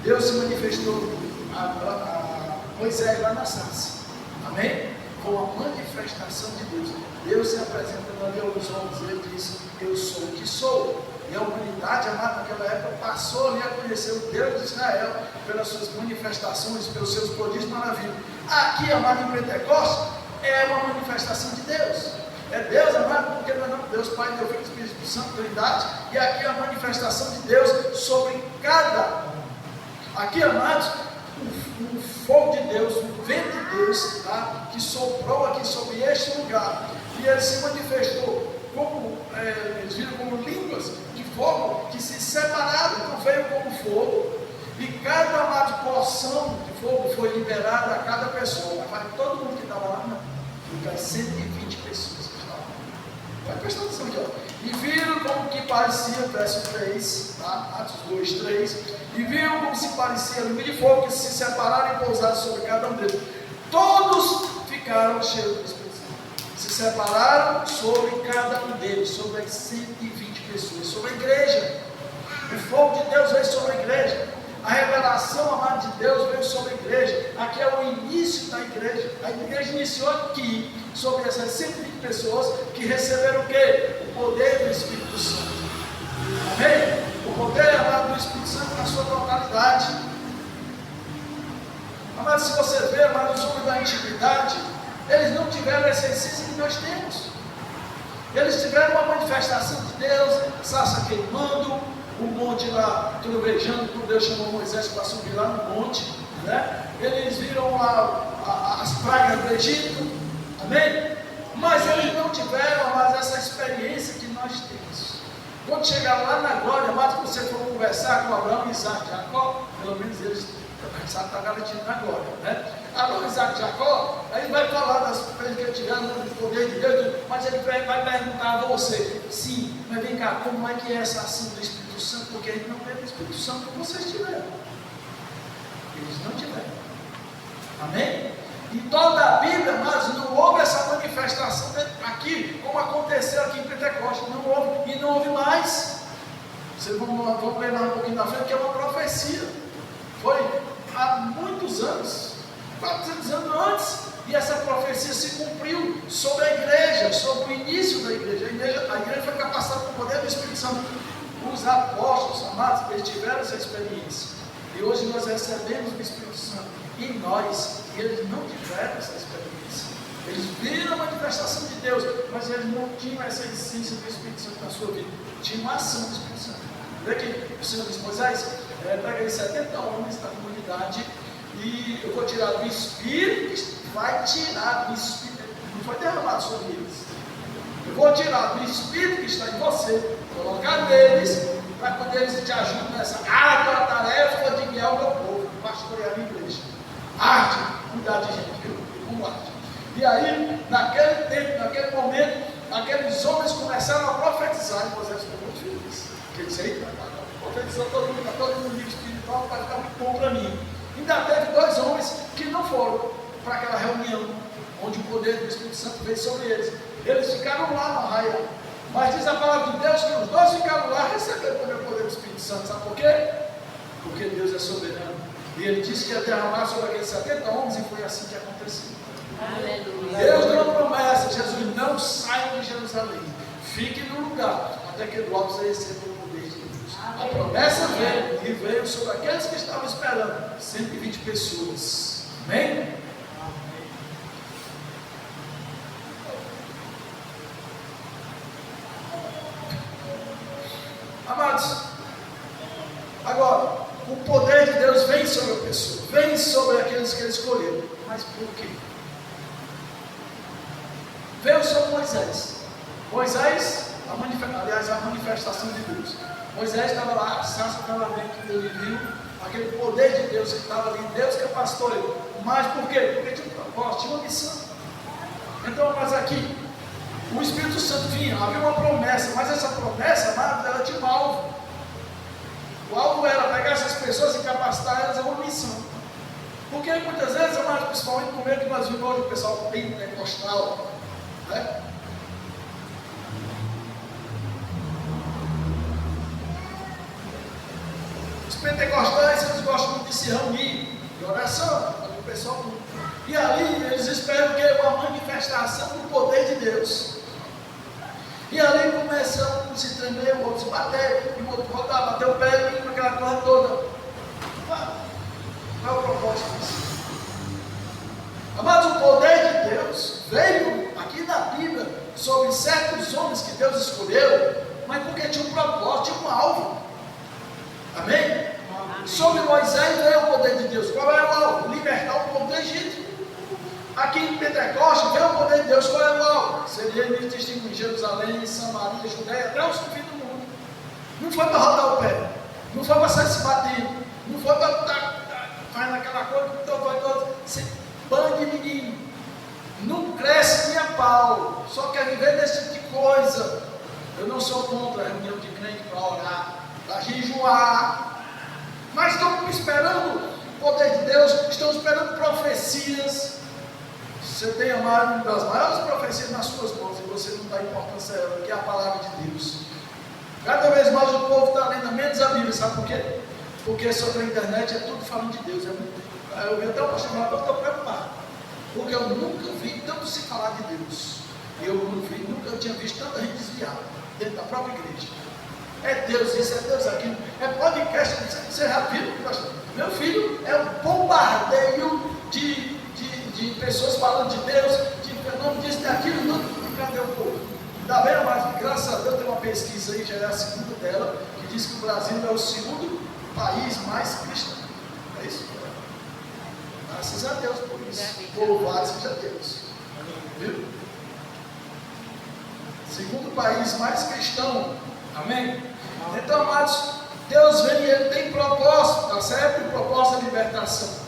Deus se manifestou a Moisés lá na sarça. Amém? Foi uma manifestação de Deus. Deus se apresentando ali aos homens, ele disse, eu sou o que sou. E a humanidade, amada, naquela época, passou ali a conhecer o Deus de Israel pelas suas manifestações, pelos seus prodígios maravilhosos. Aqui, amado, em Pentecostes, é uma manifestação de Deus. É Deus, amado, porque não é não Deus Pai, Deus Filho, Espírito Santo, Trindade. E aqui é a manifestação de Deus sobre cada um. Aqui, amados, o fogo de Deus, o vento de Deus, tá? Que soprou aqui sobre este lugar. E ele se manifestou como, eles viram como línguas de fogo que se separaram, então veio como fogo. E cada, amado, porção de fogo foi liberada a cada pessoa. Mas todo mundo que estava lá, não. Fica 120 pessoas que estavam lá. Vai prestar atenção aqui, ó. E viram como que parecia, verso 3, tá? Atos 2, 3. E viram como se parecia nuvem de fogo que se separaram e pousaram sobre cada um deles. Todos ficaram cheios do Espírito Santo. se separaram sobre cada um deles, sobre as 120 pessoas, sobre a igreja. O fogo de Deus veio sobre a igreja. A revelação, amado, de Deus veio sobre a igreja. Aqui é o início da igreja. A igreja iniciou aqui, sobre essas 120 pessoas que receberam o quê? O poder do Espírito Santo. Amém? O poder, amado, do Espírito Santo na sua totalidade. Amado, se você vê, amado, os homens da antiguidade, eles não tiveram essa essência que nós temos. Eles tiveram uma manifestação de Deus, sarça queimando, o monte lá trovejando, quando Deus chamou Moisés para subir lá no monte, né? Eles viram as pragas do Egito, amém? Mas eles não tiveram mais essa experiência que nós temos. Quando chegar lá na glória, mas se você for conversar com Abraão, Isaac e Jacó, pelo menos eles está garantido na glória, né? Abraão, Isaac e Jacó, aí vai falar das coisas que ele tiveram no poder de Deus, mas ele vai perguntar a você, sim, mas vem cá, como é que é essa ação do Espírito Santo? Porque ele não teve o Espírito Santo que vocês tiveram. Eles não tiveram. Amém? Em toda a Bíblia, mas não houve essa manifestação aqui, como aconteceu aqui em Pentecostes. Não houve, e não houve mais. Vocês vão ver um pouquinho na frente, que é uma profecia. Foi há muitos anos, 400 anos antes, e essa profecia se cumpriu sobre a igreja, sobre o início da igreja. A igreja foi capacitada com o poder do Espírito Santo. Os apóstolos, amados, eles tiveram essa experiência. E hoje nós recebemos o Espírito Santo em nós, e eles não tiveram essa experiência. Eles viram a manifestação de Deus, mas eles não tinham essa essência do Espírito Santo na sua vida. Tinha uma ação do Espírito Santo. Vê que o Senhor diz, Moisés, pega aí 70 homens da comunidade, e eu vou tirar do Espírito, vai tirar do Espírito, não foi derramado sobre eles. Eu vou tirar do Espírito que está em você, colocar neles, para quando eles te ajudem nessa árdua tarefa de guiar o meu povo, pastorear a minha igreja. Arte, cuidar de gente, viu? Um arte. E aí, naquele tempo, naquele momento, aqueles homens começaram a profetizar, e Moisés ficou muito feliz. Porque ele disse, eita, profetizou todo mundo, está todo mundo livre espiritual, vai ficar muito bom para mim. Ainda teve 2 homens que não foram para aquela reunião, onde o poder do Espírito Santo veio sobre eles. Eles ficaram lá no arraial. Mas diz a palavra de Deus que os 2 ficaram lá recebendo também o poder do Espírito Santo. Sabe por quê? Porque Deus é soberano. E ele disse que ia derramar sobre aqueles 70 homens, e foi assim que aconteceu. Aleluia. Deus deu uma promessa, Jesus, não saiam de Jerusalém, fiquem no lugar, até que do alto você receba o poder de Deus. A promessa veio, e veio sobre aqueles que estavam esperando, 120 pessoas. Amém? Amados, agora, o poder de Deus vem sobre a pessoa, vem sobre aqueles que ele escolheu. Mas por quê? Veio sobre Moisés. Moisés, aliás, a manifestação de Deus. Moisés estava lá, a sarça estava dentro dele, viu aquele poder de Deus que estava ali, Deus capacitou ele. Mas por quê? Porque tinha um propósito, tinha uma missão. Então, mas aqui, o Espírito Santo vinha, havia uma promessa, mas essa promessa, amado, ela tinha um alvo. O alvo era pegar essas pessoas e capacitar elas a uma missão. Porque muitas vezes, amado, principalmente no meio que nós vimos hoje, o pessoal pentecostal, né? Os pentecostais, eles gostam muito de se reunir, de oração, o pessoal. E ali eles esperam que uma manifestação do poder de Deus. E ali começam a se tremer, o outro se bater, e o outro rodar, bater o pé, e aquela coisa toda. Qual é o propósito disso? Amados, o poder de Deus veio aqui na Bíblia sobre certos homens que Deus escolheu, mas porque tinha um propósito, tinha um alvo. Amém? Amém. Sobre Moisés veio o poder de Deus. Qual era o alvo? Libertar o povo do Egito. Aqui em Pentecostes veio o poder de Deus. Qual era o alvo? Seria ele distinguir Jerusalém, Samaria, Judéia, até os confins do mundo. Não foi para rodar o pé, não foi para sair se batendo, não foi para estar fazendo aquela coisa que todo bando de menino, não cresce nem a pau, só quer viver desse tipo de coisa. Eu não sou contra a reunião de crente para orar, para jejuar, mas estão esperando o poder de Deus, estão esperando profecias. Você tem uma das maiores profecias na sua da importância que é a palavra de Deus. Cada vez mais o povo está lendo menos a Bíblia, sabe por quê? Porque sobre a internet é tudo falando de Deus. Eu vi até o pastor Marcos, eu estou preocupado, porque eu nunca vi tanto se falar de Deus. Nunca tinha visto tanta gente desviada dentro da própria igreja. É Deus isso, é Deus aquilo, é podcast. Você já viu, pastor? Meu filho é um bombardeio de pessoas falando de Deus, de fenômeno disso, daquilo, não. Cadê o povo? Ainda bem, mas graças a Deus tem uma pesquisa aí, já é a segunda dela, que diz que o Brasil é o segundo país mais cristão. É isso? Graças a Deus por isso. Louvado seja Deus. Viu? Segundo país mais cristão. Amém? Então, amados, Deus vem e Ele tem propósito, tá certo? E propósito é libertação.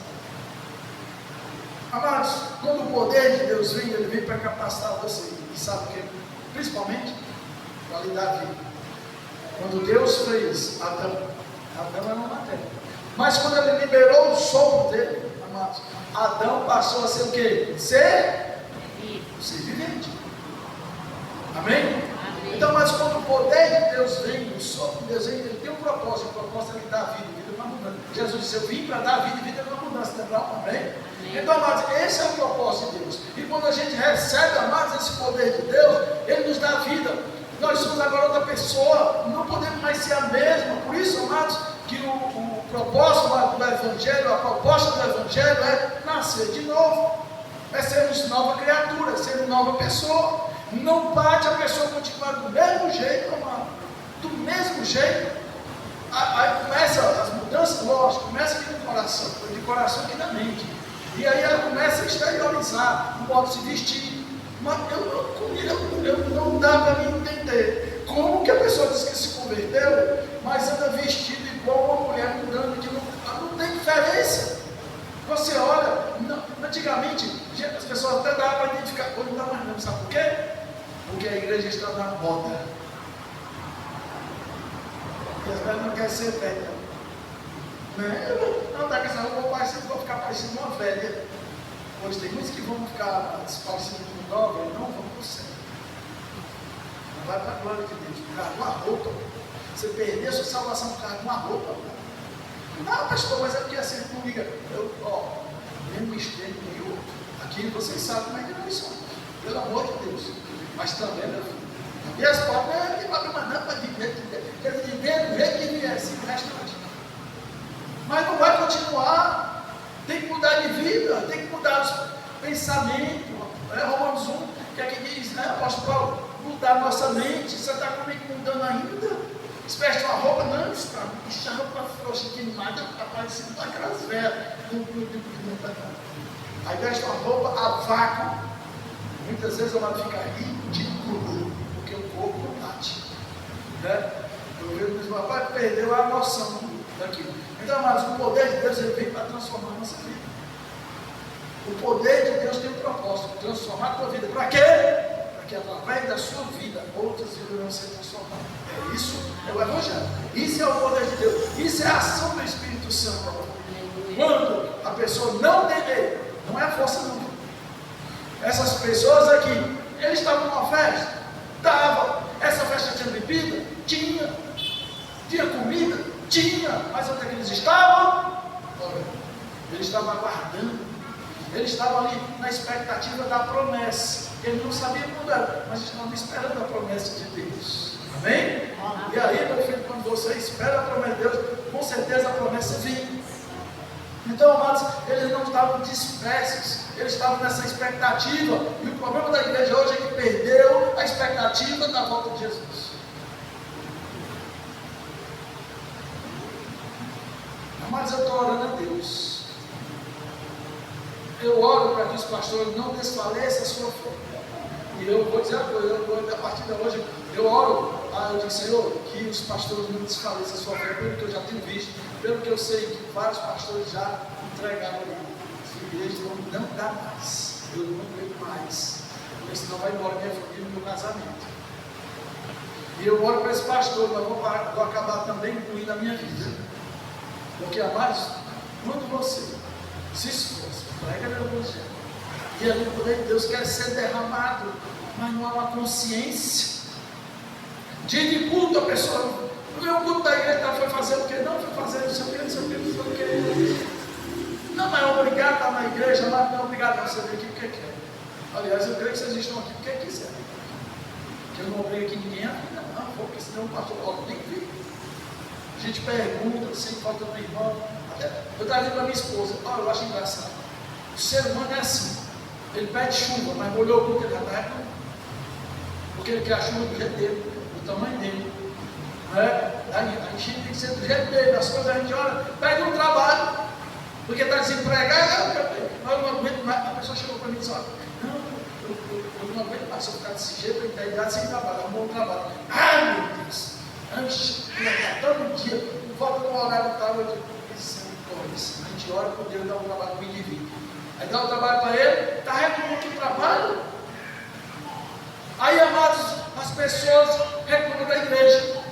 Amados, quando o poder de Deus vem, Ele vem para capacitar você. E sabe o que? Principalmente para lhe dar vida. Quando Deus fez Adão era uma matéria. Mas quando Ele liberou o sopro dele, amados, Adão passou a ser o quê? Ser vivente. Amém? Então, mas quando o poder de Deus vem, o sopro de Deus vem, ele tem um propósito. O propósito é lhe dar vida, vida com abundância. Jesus disse: eu vim para dar vida e vida com abundância. Amém? Então, amados, esse é o propósito de Deus. E quando a gente recebe, amados, esse poder de Deus, Ele nos dá vida. Nós somos agora outra pessoa, não podemos mais ser a mesma. Por isso, amados, que o propósito do Evangelho, a proposta do Evangelho é nascer de novo. É sermos nova criatura, sermos nova pessoa. Não bate a pessoa continuar do mesmo jeito, amado. Do mesmo jeito. Aí começa as mudanças, lógico, começa aqui no coração, de coração aqui na mente. E aí ela começa a exteriorizar o modo de se vestir. Mas não dá para mim entender como que a pessoa diz que se converteu, mas anda vestido igual uma mulher mudando, que não tem diferença. Você olha, antigamente as pessoas até davam para identificar, hoje não dá mais não, sabe por quê? Porque a igreja está na moda. E as velhas não querem ser velha. Não dá com essa roupa, vou ficar parecendo uma velha. Hoje tem muitos que vão ficar parecendo com nova, e não vão para o céu. Não vai para a glória de Deus, por causa de uma roupa. Você perdeu a sua salvação por causa de uma roupa. Não, pastor, mas é porque assim comigo. Mesmo extremo e outro. Aqui vocês sabem como é que nós somos. Pelo amor de Deus. Mas também, meu filho. E as pobres não tem para mandar para viver. Quer viver do jeito que vier, assim, o resto não adianta. Mas não vai continuar. Tem que mudar de vida, tem que mudar os pensamentos. Romanos 1, que aqui diz, né, apóstolo Paulo, mudar a nossa mente. Você está comigo mudando ainda? Se veste uma roupa, não, está puxando roupa frouxa, queimada, está parecendo uma aquelas velhas. Aí veste uma roupa a vácuo. Muitas vezes ela fica ridícula, porque o corpo não bate. Né? Eu vejo mesmo, o rapaz perdeu a noção daquilo. Então, mas o poder de Deus ele vem para transformar a nossa vida. O poder de Deus tem um propósito, transformar a tua vida. Para quê? Para que através da sua vida, outras vidas vão ser transformadas. Isso é o Evangelho. Isso é o poder de Deus. Isso é a ação do Espírito Santo. Quando a pessoa não tem medo, não é a força não. Essas pessoas aqui, eles estavam numa festa? Estavam. Essa festa tinha bebida? Tinha. Tinha comida? Tinha. Mas onde é que eles estavam? Eles estavam aguardando. Eles estavam ali na expectativa da promessa. Eles não sabiam quando era, mas estavam esperando a promessa de Deus. Amém? E aí, meu filho, quando você espera a promessa de Deus, com certeza a promessa vem. Então, amados, eles não estavam dispersos, eles estavam nessa expectativa. E o problema da igreja hoje é que perdeu a expectativa da volta de Jesus. Amados, eu estou orando a Deus. Eu oro para que os pastores não desfaleçam a sua fé. E eu vou dizer uma coisa, a partir de hoje, eu oro, eu digo, Senhor, que os pastores não desfaleçam a sua fé, pelo que eu já tenho visto, pelo que eu sei que vários pastores já entregaram ali. Essa igreja não dá mais, eu não aguento mais, porque senão vai embora minha família e meu casamento. E eu oro para esse pastor, mas vou acabar também incluindo a minha vida. Porque, amados, quando você se esforça, prega no Evangelho, e ali o poder de Deus quer ser derramado, mas não há uma consciência. Dia de culto, a pessoa, o meu culto da igreja foi fazer o quê? Não, foi fazer não sei o quê, não sei o quê, não sei o quê. Não, mas é obrigado a estar na igreja, mas não é obrigado a você vir aqui porque quer. Aliás, eu creio que vocês estão aqui porque quiser. Que eu não obrigo aqui ninguém a vir, não, porque senão o pastor logo nem vem. A gente pergunta, sempre falta do irmão. Eu estava dizendo para minha esposa, eu acho engraçado. O ser humano é assim. Ele pede chuva, mas molhou muito, ele já está reclamando. Porque ele quer a chuva do jeito dele, do tamanho dele. Não é? A gente tem que ser do jeito dele. As coisas a gente olha, pede um trabalho, porque está desempregado. Eu não aguento mais. A pessoa chegou para mim e disse: não, eu não aguento mais. Se eu ficar desse jeito, eu tenho idade sem trabalho, arrumou um trabalho. Ai, meu Deus! Antes, todo dia, volta no horário e tal, eu digo: a gente ora por Deus, dá um trabalho para o indivíduo. Aí dá um trabalho para ele, está reclamando do trabalho. Aí, amados, as pessoas reclamam da igreja.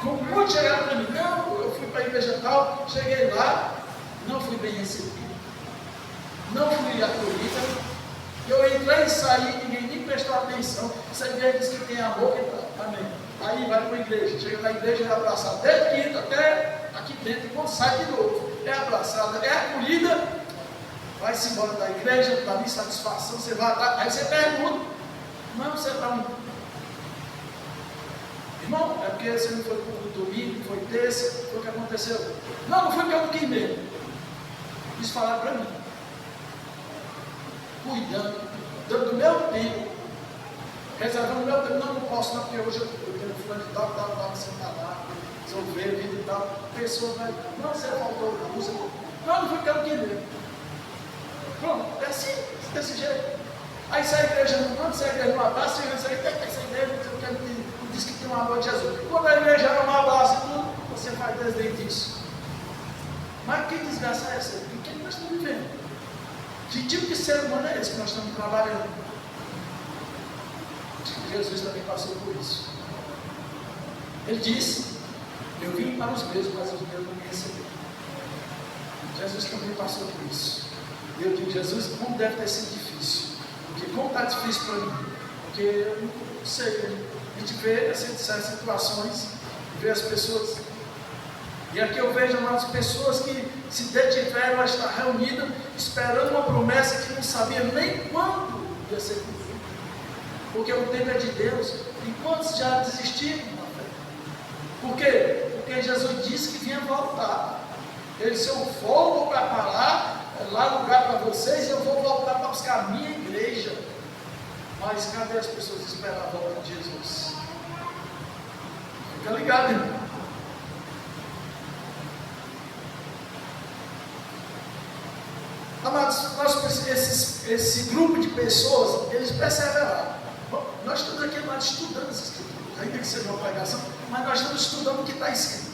Com muito chegaram para mim: não, eu fui para a igreja tal, cheguei lá, não fui bem recebido, não fui acolhida, eu entrei e saí, ninguém nem prestou atenção. Essa igreja diz que tem amor, amém. Aí vai para a igreja, chega na igreja, é abraçado, desde quinta até aqui dentro, e quando sai de novo, é abraçada, é acolhida, vai-se embora da igreja, dá satisfação, você vai atrás, aí você pergunta: não, você está onde? Irmão, é porque você não foi para o domingo, foi terça, foi o que aconteceu. Não, não foi porque eu não quis mesmo. Isso falaram para mim. Cuidando, dando o meu tempo, reservando o meu tempo. Não posso, não, porque hoje eu tenho fulano de tal, você está lá, resolver a vida e tal. A pessoa vai: não, você faltou luz. Não, não foi porque eu não quis mesmo. Pronto, é assim, desse jeito. Aí sai a igreja, não, sai a igreja não abraça, essa igreja diz que tem um amor de Jesus. Quando a igreja não abraça tudo, você faz desdém disso. Mas que desgraça é essa? O que nós estamos vivendo? Que tipo de ser humano é esse que nós estamos trabalhando? Jesus também passou por isso. Ele disse: eu vim para os meus, mas os meus não me receberam. Jesus também passou por isso. E eu digo: Jesus, como deve ter sido difícil? Porque como está difícil para mim? Porque eu não sei, a gente vê essas situações, vê as pessoas, e aqui eu vejo umas pessoas que se detiveram a estar reunidas, esperando uma promessa que não sabia nem quando ia ser cumprida, porque o tempo é de Deus. E quantos já desistiram da fé? Por quê? Porque Jesus disse que vinha voltar. Ele disse: eu vou preparar lá lugar para vocês, eu vou voltar para buscar a minha igreja. Mas cadê as pessoas que esperam a volta de Jesus? Fica ligado, irmão. Amados, esse grupo de pessoas, eles perseveraram. Nós estamos aqui estudando as escrituras, ainda que seja uma pregação, mas nós estamos estudando o que está escrito.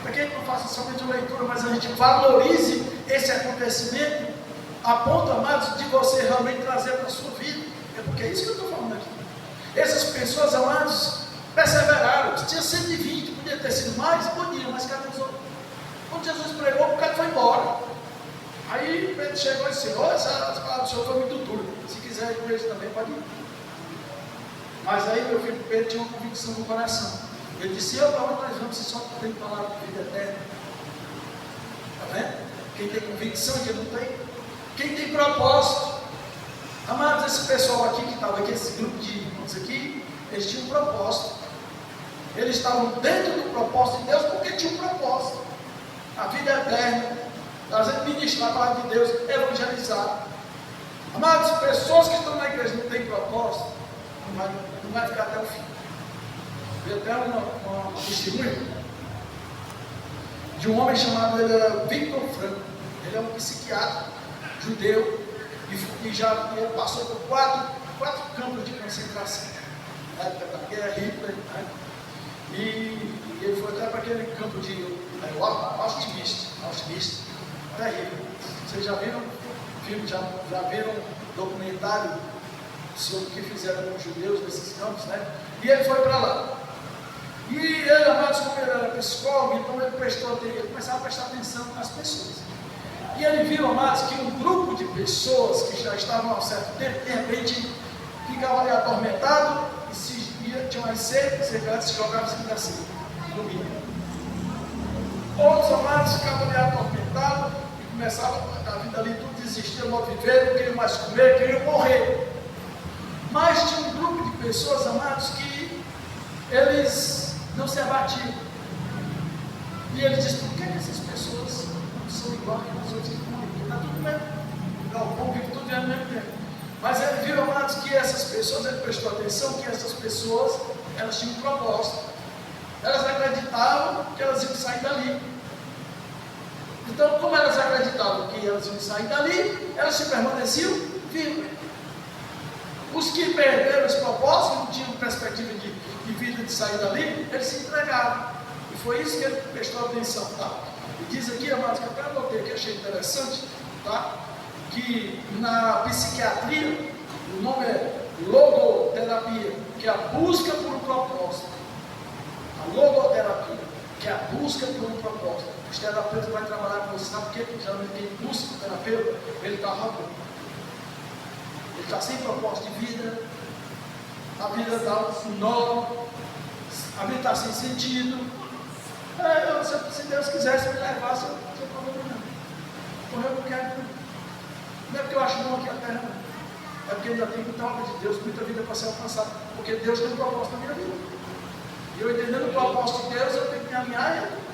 Para que a gente não faça somente uma leitura, mas a gente valorize esse acontecimento, a ponto, amados, de você realmente trazer para a sua vida. É porque é isso que eu estou falando aqui. Essas pessoas, amados, perseveraram. Tinha 120, podia ter sido mais, podia, mas cadê os outros? Quando Jesus pregou, o cara foi embora. Aí Pedro chegou e disse: olha, as palavras do Senhor foi muito dura. Se quiser ir com eles também, pode ir. Mas aí meu filho Pedro tinha uma convicção no coração. Ele disse: eu, para onde nós vamos se só tem palavra de vida eterna? Está vendo? Quem tem convicção, quem não tem. Quem tem propósito. Amados, esse pessoal aqui que estava aqui, esse grupo de irmãos aqui, eles tinham um propósito. Eles estavam dentro do propósito de Deus porque tinham um propósito. A vida eterna, trazendo ministrar a palavra de Deus, evangelizar. Amados, pessoas que estão na igreja não têm propósito, não vai ficar até o fim. Vi até uma testemunha de um homem chamado Victor Franco. Ele é um psiquiatra judeu e já passou por quatro campos de concentração. Na época da guerra, Hitler, né? E ele foi até para aquele campo de Auschwitz, terrível. Vocês já viram filme, já viram documentário sobre o que fizeram com os judeus nesses campos, né? E ele foi para lá. E ele, amados, como ele era psicólogo, então ele começava a prestar atenção nas pessoas. E ele viu, amados, que um grupo de pessoas que já estavam há um certo tempo, de repente, ficava ali atormentado, e se tinha mais sede, se jogava assim, dormia. Outros amados ficavam ali atormentados e começavam a vida ali, tudo desistia, não viver, não queriam mais comer, queriam morrer. Mas tinha um grupo de pessoas, amados, que eles não se abatiam. E ele disse: por que essas pessoas não são iguais às outras que morrem? Porque está tudo mesmo. Não, o povo vive tudo ao mesmo tempo. Mas ele viu, amados, que essas pessoas, ele prestou atenção que essas pessoas, elas tinham um propósito. Elas acreditavam que elas iam sair dali. Então, como elas acreditavam que elas iam sair dali, elas se permaneciam vivas. Os que perderam esse propósito, não tinham perspectiva de vida de sair dali, eles se entregaram. E foi isso que ele prestou atenção, tá? E diz aqui, amados, que eu até anotei que achei interessante, tá? Que na psiquiatria, o nome é logoterapia, que é a busca por um propósito. A logoterapia, que é a busca por um propósito. Os terapeutas vão trabalhar com você, sabe por quê? Porque geralmente quem busca o terapeuta, ele está roubando. Ele está sem propósito de vida, a vida dá um nó, a vida está sem sentido. Se Deus quisesse me levar, seu problema não. Morreu eu não quero. Não é porque eu acho bom aqui a terra, não. É porque ainda tem muita obra de Deus, muita vida para ser alcançada. Porque Deus tem um propósito na minha vida. E eu entendendo o propósito de Deus, eu tenho que me alinhar a Ele.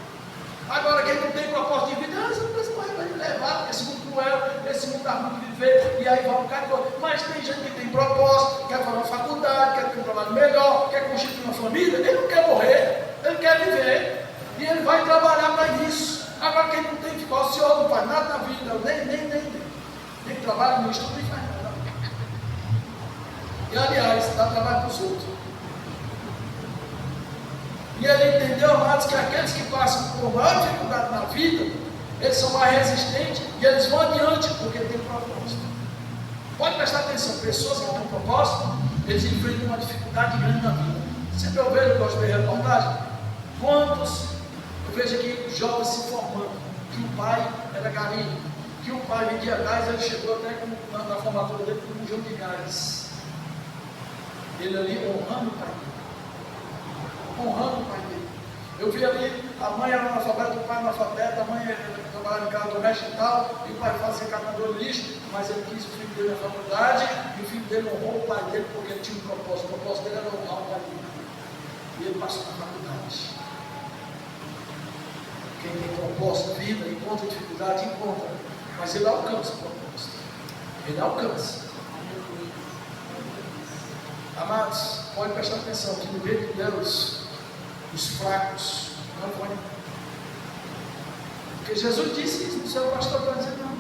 Agora, quem não tem propósito de vida, você não precisa morrer, vai me levar, porque esse mundo cruel, esse mundo está ruim de viver, e aí vai um cara. Mas tem gente que tem propósito, quer fazer uma faculdade, quer ter um trabalho melhor, quer constituir uma família, ele não quer morrer, ele quer viver, e ele vai trabalhar para isso. Agora, quem não tem, fica ocioso, não faz nada na vida, nem trabalha, nem estuda, nem faz nada. E aliás, dá trabalho para os outros. E ele entendeu, amados, que aqueles que passam por maior dificuldade na vida, eles são mais resistentes e eles vão adiante porque tem um propósito. Pode prestar atenção, pessoas que têm um propósito, eles enfrentam uma dificuldade grande na vida. Sempre eu vejo, eu gosto de ver reportagem, quantos, eu vejo aqui jovens se formando, que o pai era garimpo, que o pai vendia gás, ele chegou até na formatura dele com um jogo de gás. Ele ali honrando o pai dele. Honrando o pai dele. Eu vi ali, a mãe era analfabeta, o pai analfabeta, a mãe trabalhava em casa doméstica e tal, e o pai fazia catador de lixo, mas ele quis o filho dele na faculdade, e o filho dele honrou o pai dele porque ele tinha um propósito. O propósito dele era honrar o pai dele. E ele passou na faculdade. Quem tem propósito de vida, encontra dificuldade, encontra. Mas ele alcança o propósito. Ele alcança. Amados, pode prestar atenção que no reino de Deus, os fracos não vão. Porque Jesus disse isso, o seu pastor está dizendo não.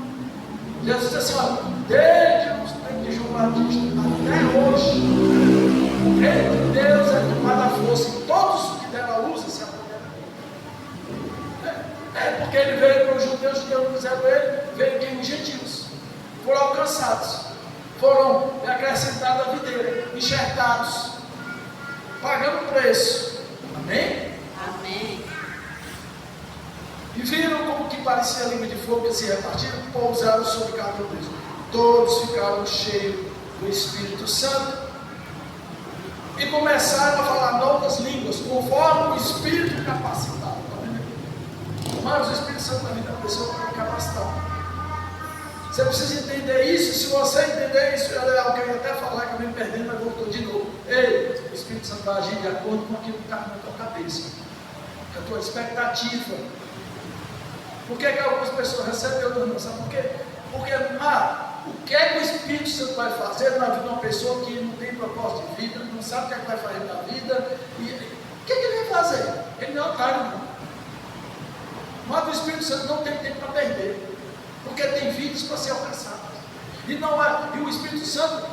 Jesus disse assim: ó, desde os tempos de João Batista até hoje, o reino de Deus é tomado à força e todos os que deram a luz se apoderam dele. Porque ele veio para os judeus não quiseram ele, veio quem? Os gentios. Foram alcançados, foram acrescentados à videira, enxertados, pagando preço. Amém? Amém. E viram como que parecia a língua de fogo que se repartia, pousaram sobre cada um deles. Todos ficaram cheios do Espírito Santo e começaram a falar novas línguas, conforme o Espírito capacitava. Mas o Espírito Santo na vida da pessoa para capacitar. Você precisa entender isso. Se você entender isso, é algo que eu ia até falar, acabei me perdendo, mas voltou de novo. Ei, o Espírito Santo vai agir de acordo com aquilo que está na tua cabeça, com a tua expectativa. Por que algumas pessoas recebem e outras não? Sabe por quê? Porque, o que é que o Espírito Santo vai fazer na vida de uma pessoa que não tem propósito de vida, não sabe o que é que vai fazer na vida? E o que é que ele vai fazer? Ele não é otário, não. Mas o Espírito Santo não tem tempo para perder. Porque tem vidas para ser alcançadas. E o Espírito Santo,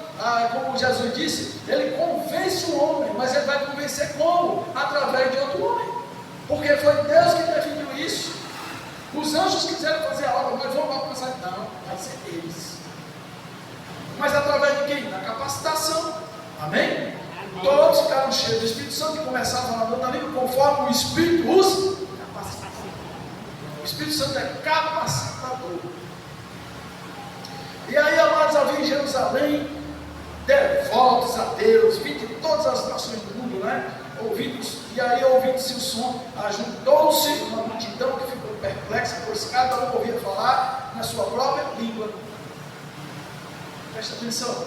como Jesus disse, ele convence o homem, mas ele vai convencer como? Através de outro homem. Porque foi Deus que definiu isso. Os anjos quiseram fazer a obra, mas vamos alcançar. Não, vai ser eles. Mas através de quem? Da capacitação. Amém? Amém. Todos ficaram cheios do Espírito Santo e começaram a falar outra língua conforme o Espírito os capacita. O Espírito Santo é capacitador. E aí, amados, havia em Jerusalém devotos a Deus, vim de todas as nações do mundo, né? Ouvindo-se o som, ajuntou-se uma multidão que ficou perplexa, pois cada um ouvia falar na sua própria língua. Presta atenção.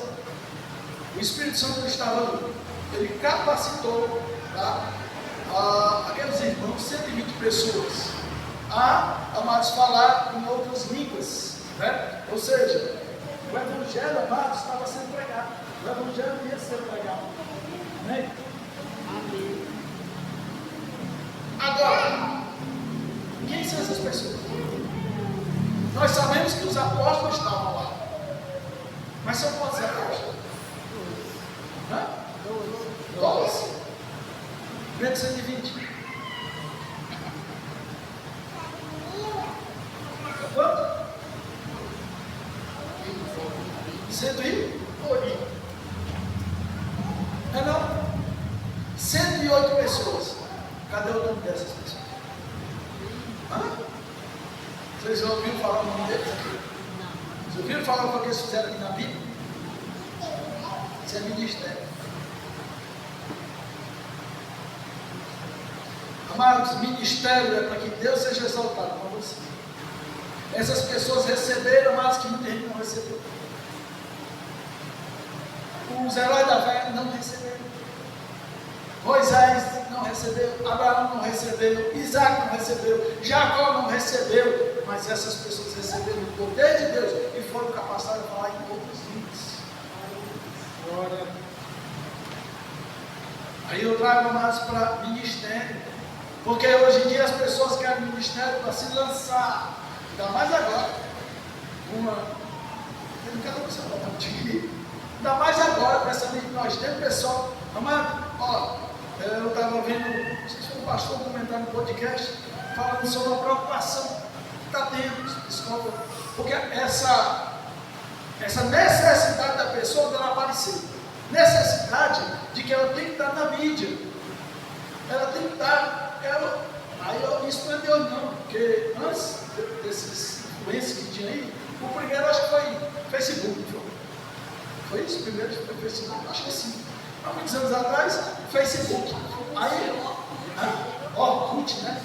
O Espírito Santo estava ali. Ele capacitou, tá? Aqueles irmãos, 120 pessoas, amados, falar em outras línguas, né? Ou seja, o Evangelho, amados, estava sendo pregado. O Evangelho ia ser pregado. Amém? Amém. Agora, quem são essas pessoas? Nós sabemos que os apóstolos estavam lá. Mas são quantos apóstolos? 12. Menos 120. Quanto? 108. Não? 108 pessoas. Cadê o nome dessas pessoas? Vocês já ouviram falar o nome deles aqui? Vocês ouviram falar o que eles fizeram aqui na Bíblia? Isso é ministério. Amados, ministério é para que Deus seja exaltado com você. Essas pessoas receberam, mas que muita gente não recebeu. Os heróis da fé não receberam. Moisés não recebeu, Abraão não recebeu, Isaac não recebeu, Jacó não recebeu, mas essas pessoas receberam o poder de Deus e foram capacitadas a falar em outras línguas. Agora, aí eu trago mais para ministério, porque hoje em dia as pessoas querem ministério para se lançar, ainda mais agora. Eu não quero você falar contigo. Ainda mais agora, pensando que nós temos pessoal, amado, eu estava vendo, não sei se foi o pastor comentar no podcast, falando sobre a preocupação que está tendo, psicólogo, porque essa necessidade da pessoa dela aparecer, necessidade de que ela tem que estar na mídia, ela tem que estar, isso não é Deus não, porque antes desses influencers que tinha aí, o primeiro acho que foi Facebook, foi isso? Primeiro foi Facebook, acho que sim. Há muitos anos atrás, Facebook. Aí, Orkut, né?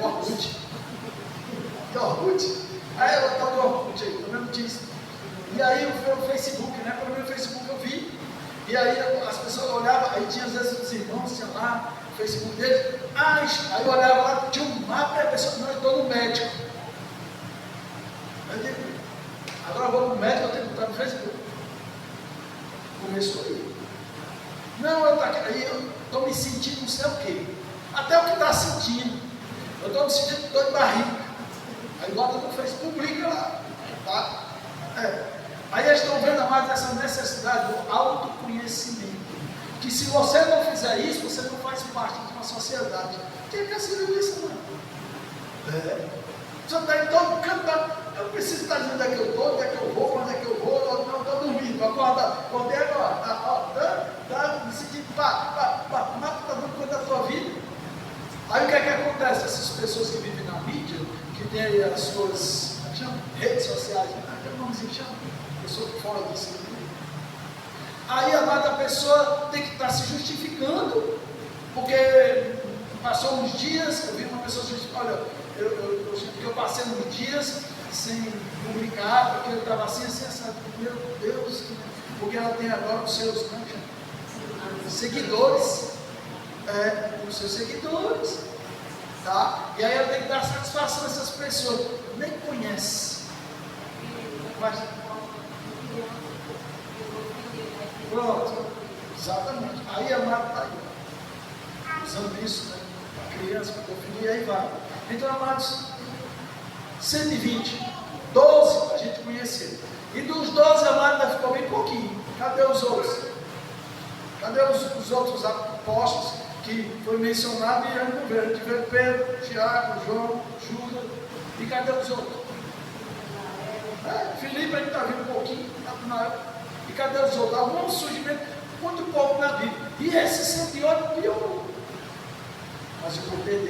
Orkut. Que Orkut? Aí ela está do Orkut aí, pelo menos disse. E aí o Facebook, né? Pelo menos o Facebook eu vi. E aí as pessoas olhavam, aí tinha às vezes os irmãos, tinha lá, o Facebook deles. Aí eu olhava lá, tinha um mapa e a pessoa, não, eu estou no médico. Eu digo, agora eu vou no médico, eu tenho que botar no Facebook. Começou aí. Não, aí eu estou me sentindo não sei o quê. Até o que está sentindo. Eu estou me sentindo dor de barriga. Aí bota no Facebook, publica lá. Tá? Aí eles estão vendo mais essa necessidade do autoconhecimento. Que se você não fizer isso, você não faz parte de uma sociedade. Quem quer ser isso, mano? Você está em todo canto. Eu preciso estar dizendo onde é que eu estou, onde é que eu vou, quando é que eu vou. Não, estou dormindo, acordar. Acordei agora. Me sentindo, mas está dando conta da tua vida. Aí o que é que acontece? Essas pessoas que vivem na mídia, que tem aí as suas redes sociais, tem um nomezinho que chama, pessoa fora disso. Aí a pessoa tem que estar se justificando, porque passou uns dias, eu vi uma pessoa justificando, olha, eu passei uns dias sem publicar, porque eu estava assim, meu Deus, porque ela tem agora os seus seguidores, os seus seguidores, tá? E aí ela tem que dar satisfação a essas pessoas, nem conhece, mas pronto, exatamente, aí a Mara está aí, usando isso, né? A criança para definir, e aí vai. Então, amados, 120, 12 a gente conheceu. E dos 12, amados, ficou bem pouquinho. Cadê os outros? Cadê os outros apóstolos que foi mencionado e não veio? A gente vê Pedro, Tiago, João, Judas. E cadê os outros? Filipe a gente está vendo um pouquinho. E cadê os outros? Alguns surgimento muito pouco na Bíblia. E esses 108 piorou. Mas o poder de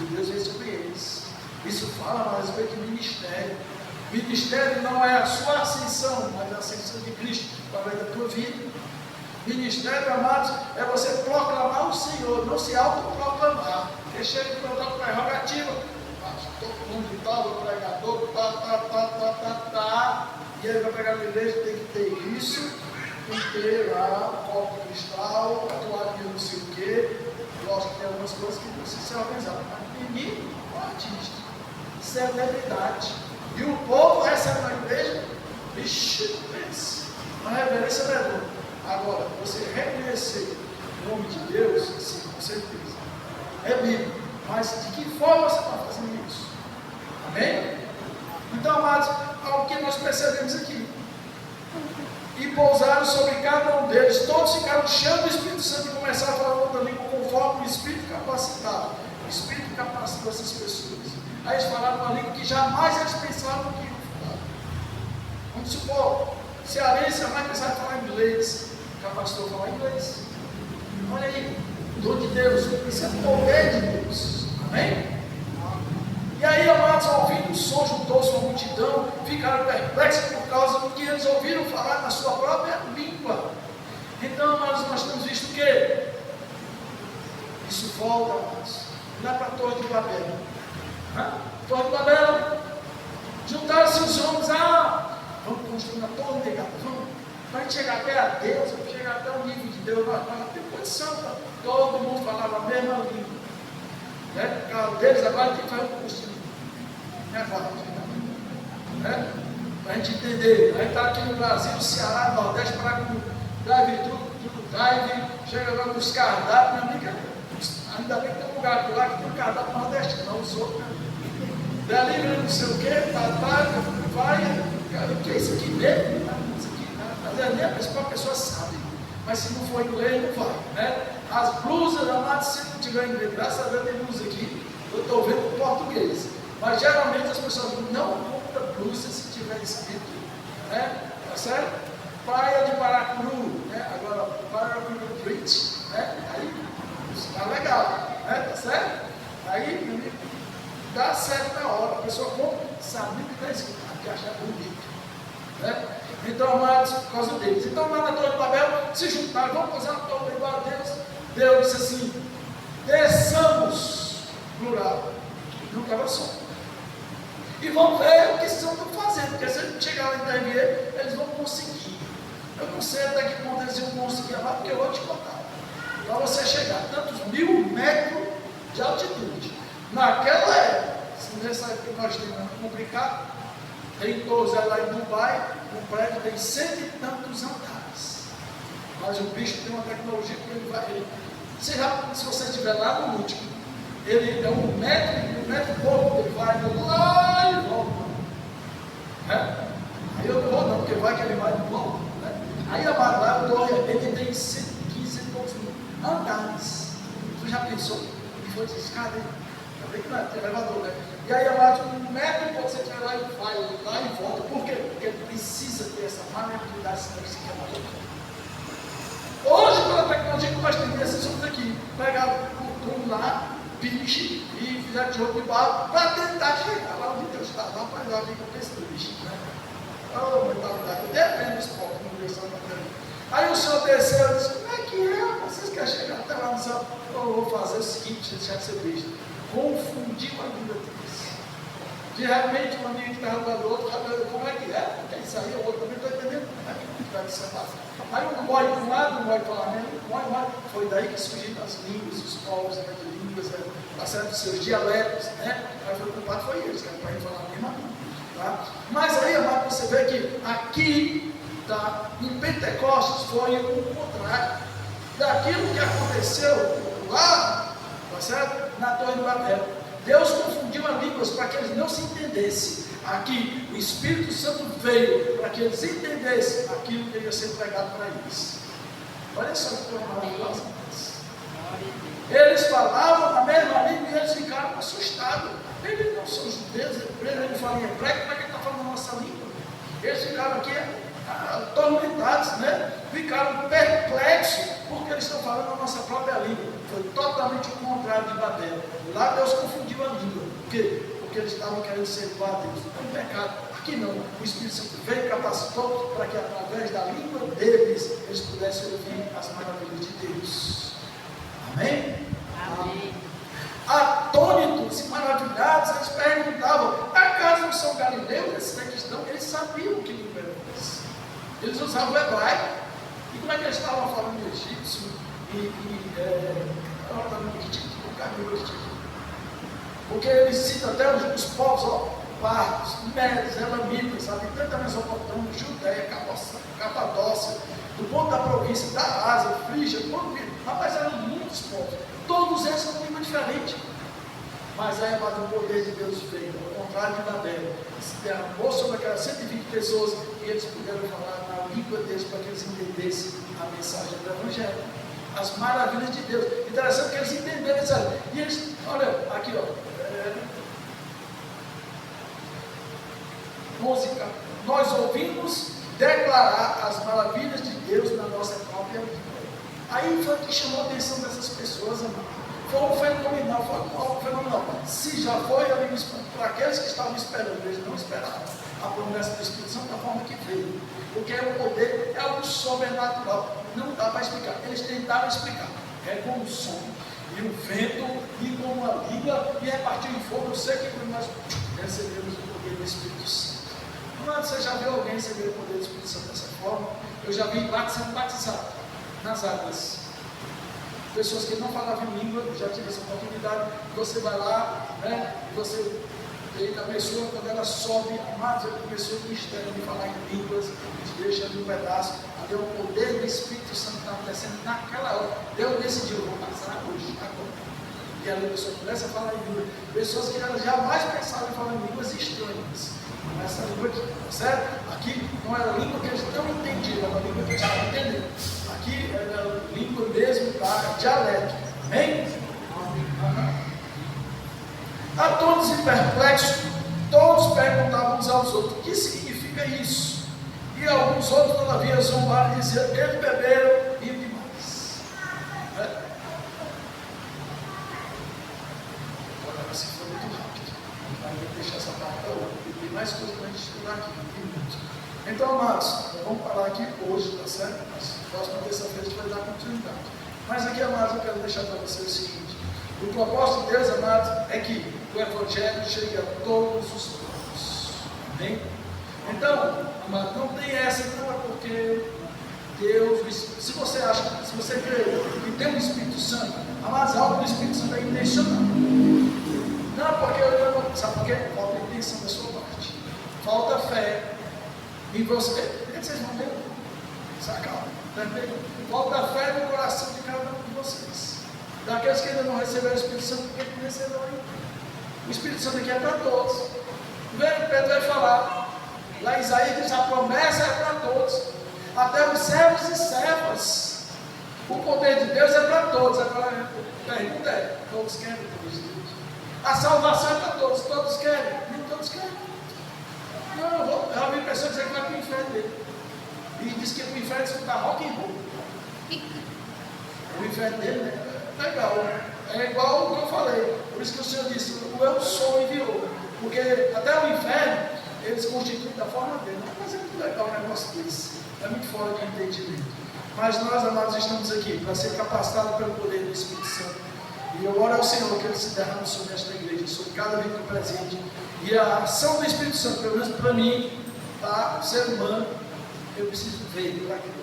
Deus veio sobre eles. Isso fala a respeito do ministério. Ministério não é a sua ascensão, mas a ascensão de Cristo através da tua vida. Ministério, amados, é você proclamar o Senhor, não se autoproclamar. Porque chega de uma prerrogativa, todo mundo e tal, o pregador, e aí vai pegar na igreja, tem que ter isso, tem que ter lá o copo de cristal, a toalha não sei o quê. Lógico que tem algumas coisas que precisam ser organizadas, mas ninguém é artista, celebridade. E o povo recebe na igreja, vixe, pense, uma reverência medonha. Agora, você reconhecer o nome de Deus, sim, com certeza, é bíblico. Mas de que forma você está fazendo isso? Amém? Então, amados, algo que nós percebemos aqui. E pousaram sobre cada um deles, todos ficaram cheios do Espírito Santo e começaram a falar outra língua conforme o Espírito capacitava. O Espírito capacitou essas pessoas. Aí eles falaram uma língua que jamais eles pensavam que iam falar. Vamos supor, cearense jamais pensava em falar inglês, capacitou a falar inglês. Olha aí, o dom de Deus, isso é o poder de Deus. Amém? E aí, amados, ouvindo o som, juntou-se uma multidão, ficaram perplexos por causa do que eles ouviram falar na sua própria língua. Então, amados, nós temos visto o quê? Isso volta, amados, lá para a Torre de Babel. Torre de Babel, juntaram-se os homens, vamos construir uma torre negada, vamos, para a gente chegar até a Deus, chegar até o nível de Deus, nós ter condição, para todo mundo falava a mesma língua. Por causa deles agora tem que fazer um curso. Não é fácil, né? Para a gente entender. A gente está aqui no Brasil, Ceará, Nordeste, para com drive-thru, drive, chega lá nos cardápios, minha amiga, ainda bem que tem um lugar lá que tem um cardápio nordeste, não os outros. Delivery, não sei o que, vai, cara, o que é isso aqui mesmo? Isso aqui, às vezes nem a pessoa sabe, mas se não for inglês, não vai, né? As blusas, amados, se não tiver inglês, graças a Deus tem blusa aqui, eu estou vendo o português. Mas geralmente as pessoas não compram blusa se tiver escrito, né? Tá certo? Praia de Paracuru, né? Agora, Paracuru Bridge, né? Aí, está legal, né? Tá certo? Aí, dá certo na hora, a pessoa compra, sabe o que está escrito, que acha bonito, né? Então, amados, por causa deles. Então, lá na Torre de Babel, se juntaram, vamos fazer uma torre igual a Deus. Deus disse assim: desçamos, plural, não estava só. E vamos ver o que estão fazendo, porque se eles chegarem na intervir, eles vão conseguir. Eu não sei até que ponto eles vão conseguir, porque eu vou te contar. Para você chegar a tantos 1000 metros de altitude, naquela época, nessa época que nós temos complicado, tem torres lá em Dubai, o prédio tem 100 e tantos andares. Mas o bicho tem uma tecnologia que ele vai. Se você estiver lá no último, ele é 1 metro e pouco, ele vai lá e volta. Né? Aí eu não vou não, porque vai que ele vai e volta. Né? Aí a Badá, ele tem 115 e poucos andares. Você já pensou? E foi essa escada aí? Também que não é, tem elevador, né? E aí, amado, 1 metro e pouco você vai lá e volta. Por quê? Porque ele precisa ter essa maleabilidade, senão ele se queima todo. Hoje, pela tecnologia que nós temos, esses homens aqui pegaram o túmulo lá, piche e fizeram de roupa de barro para tentar chegar lá onde Deus está. Lá para lá, fica com esse bicho, né? Oh, mentalidade, depende dos povos, não Deus está mandando. Aí o Senhor desceu e disse: como é que é? Vocês querem chegar até lá no céu? Eu vou fazer o seguinte, deixar de ser bicho. Confundir com a vida deles. De repente, um amigo que estava do outro, como é que é? Porque isso aí, o outro também está entendendo. Como é que vai se separar? Aí um mói para um lado, um mói para lá mesmo, foi daí que surgiram as línguas, os povos, né, de línguas, passaram dos seus dialetos, né? Aí foi culpado, foi eles, que era para a gente falar a mesma língua. Tá? Mas aí, amado, você vê que aqui, tá, em Pentecostes, foi o contrário daquilo que aconteceu lá, tá certo? Na Torre de Babel. Deus confundiu as línguas para que eles não se entendessem. Aqui, o Espírito Santo veio para que eles entendessem aquilo que ia ser pregado para eles. Olha só que coisa maravilhosa. Eles falavam a mesma língua e eles ficaram assustados. Eles não são judeus, eles falam em hebraico, como é que ele está falando a nossa língua? Eles ficaram aqui atormentados, né? Ficaram perplexos, porque eles estão falando a nossa própria língua. Foi totalmente o contrário de Babel. Lá Deus confundiu a língua. Por quê? Porque eles estavam querendo ser igual a Deus. É um pecado. Aqui não, o Espírito Santo veio e capacitou para que através da língua deles, eles pudessem ouvir as maravilhas de Deus. Amém? Amém. Atônitos e maravilhados, eles perguntavam: acaso não são galileus? Esses aqui estão, eles sabiam que língua era essa. Eles usavam o hebraico. E como é que eles estavam falando egípcio? Porque eles citam até os povos, ó, partos, médios, elamitas, habitantes da Mesopotâmia, Judéia, Capadócia, do ponto da província, da Ásia, Frígia, rapaz, eram muitos povos, todos eles com língua diferente. Mas aí, o poder de Deus veio, ao contrário de Babel, se derramou sobre aquelas 120 pessoas e eles puderam falar na língua deles para que eles entendessem a mensagem do Evangelho, as maravilhas de Deus. Interessante que eles entenderam isso aí. E eles, olha, aqui, ó. Música, nós ouvimos declarar as maravilhas de Deus na nossa própria língua. Aí foi o que chamou a atenção dessas pessoas, amado. Foi um fenomenal, foi algo fenomenal. Se já foi ali para aqueles que estavam esperando, eles não esperavam a promessa do Espírito Santo da forma que veio. Porque o poder é algo sobrenatural, não dá para explicar. Eles tentaram explicar, é como o som, e o vento, e como a língua, e repartiu em fogo. Eu sei que quando nós recebemos o poder do Espírito Santo. Mas você já viu alguém receber o poder do Espírito Santo dessa forma? Eu já vi sendo batizado nas águas. Pessoas que não falavam em língua, já tive essa oportunidade. Você vai lá, né? Você deita a pessoa, quando ela sobe, amados, ela começou o mistério de falar em línguas, deixa ali um pedaço. Ali o poder do Espírito Santo está acontecendo naquela hora. Deus decidiu, vou passar hoje, agora. E ali a pessoa começa a falar em língua. Pessoas que elas jamais pensavam em falar em línguas estranhas. Essa língua aqui, certo? Aqui não era a língua que eles não entendiam, era a língua que eles estavam entendendo. Aqui era a língua mesmo da dialeto. Amém? Atônitos e perplexos, todos perguntavam uns aos outros: o que significa isso? E alguns outros, todavia, zombaram e diziam: eles beberam e demais. Agora, se foi muito rápido, aí eu vou deixar essa parte para outra. Tem mais coisa para a gente estudar aqui, não tem muito. Então, amados, vamos parar aqui hoje, tá certo? Mas próxima terça-feira a gente vai dar continuidade. Mas aqui, amados, eu quero deixar para vocês o seguinte: o propósito de Deus, amados, é que o Evangelho chegue a todos os povos. Amém? Então, amados, não tem essa, não é porque Deus, se você acha, se você crê que tem um Espírito Santo, amados, algo do Espírito Santo é intencional. Não, porque eu não, sabe por quê? Falta intenção da sua parte. Falta fé em você. O que vocês vão ver? Saca? Falta fé no coração de cada um de vocês. Daqueles que ainda não receberam o Espírito Santo, porque não receberam ainda. O Espírito Santo aqui é para todos. Pedro vai falar. Lá em Isaías diz: a promessa é para todos. Até os servos e servas. O poder de Deus é para todos. Agora a pergunta é: todos querem o poder de Deus? A salvação é para todos. Todos querem? Nem todos querem. Não, eu já ouvi pessoas dizer que vai para o inferno dele. E diz que para o inferno escutar rock and roll. O inferno dele, né? Legal, é igual o que eu falei. Por isso que o Senhor disse: o eu sou enviou. Porque até o inferno eles constituem da forma dele. Mas é muito legal um negócio desse. É muito fora de entendimento. Mas nós, amados, estamos aqui para ser capacitados pelo poder do Espírito Santo. E eu oro ao Senhor que Ele se derrame sobre esta igreja, sobre cada vida presente. E a ação do Espírito Santo, pelo menos para mim, tá? Ser humano, eu preciso ver por aquilo.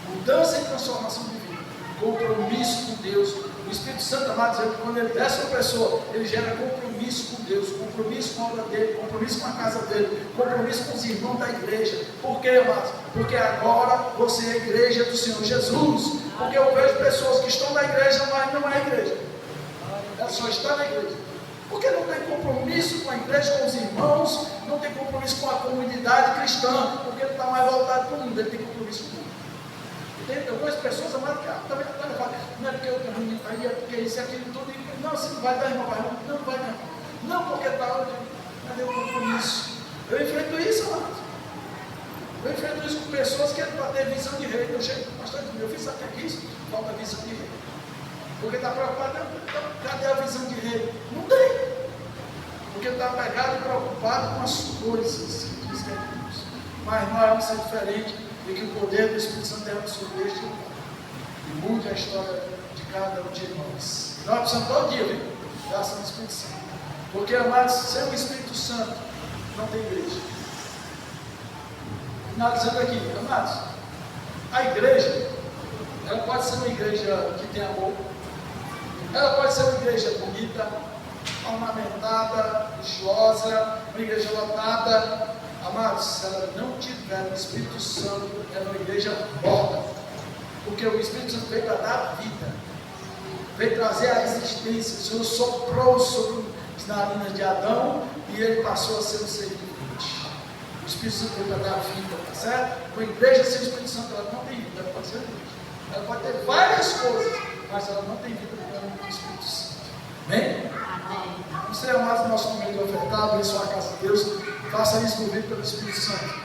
Mudança e transformação de vida. Compromisso com Deus. O Espírito Santo, amados, quando ele desce uma pessoa, ele gera compromisso com Deus, compromisso com a obra dele, compromisso com a casa dele, compromisso com os irmãos da igreja. Por quê, amados? Porque agora você é a igreja do Senhor Jesus. Porque eu vejo pessoas que estão na igreja, mas não é a igreja. Ela só está na igreja. Porque não tem compromisso com a igreja, com os irmãos, não tem compromisso com a comunidade cristã, porque ele está mais voltado para o mundo, ele tem compromisso com o mundo. Eu conheço pessoas, amadas, que também não é porque eu tenho ruim, aí é porque isso e aquilo tudo, e não, se não vai dar irmão, não vai dar. Não, porque está, cadê o compromisso? Eu enfrento isso, amados. Eu enfrento isso com pessoas que para ter visão de reino. Eu chego, pastor, eu fiz sabe o que é isso? Falta visão de reino. Porque está preocupado, cadê a visão de reino? Não tem. Porque está pegado e preocupado com as coisas que diz física de Deus. Mas nós vamos ser diferente e que o poder do Espírito Santo derrame sobre este lugar e mude a história de cada um de nós. Nós precisamos todo dia, viu? Graças ao Espírito Santo. Porque, amados, sem o Espírito Santo, não tem igreja. Finalizando aqui, amados, a igreja, ela pode ser uma igreja que tem amor, ela pode ser uma igreja bonita, ornamentada, luxuosa, uma igreja lotada. Amados, se ela não tiver o Espírito Santo, é uma igreja morta. Porque o Espírito Santo veio para dar vida, veio trazer a existência. O Senhor soprou sobre as narinas de Adão e ele passou a ser um ser vivente. O Espírito Santo veio para dar vida, tá certo? Uma igreja sem o Espírito Santo, ela não tem vida, ela pode ser igreja. Ela pode ter várias coisas, mas ela não tem vida porque o Espírito Santo. Amém? Vamos ser amados no nosso momento ofertado, em sua casa de Deus. Faça isso movido pelo Espírito Santo.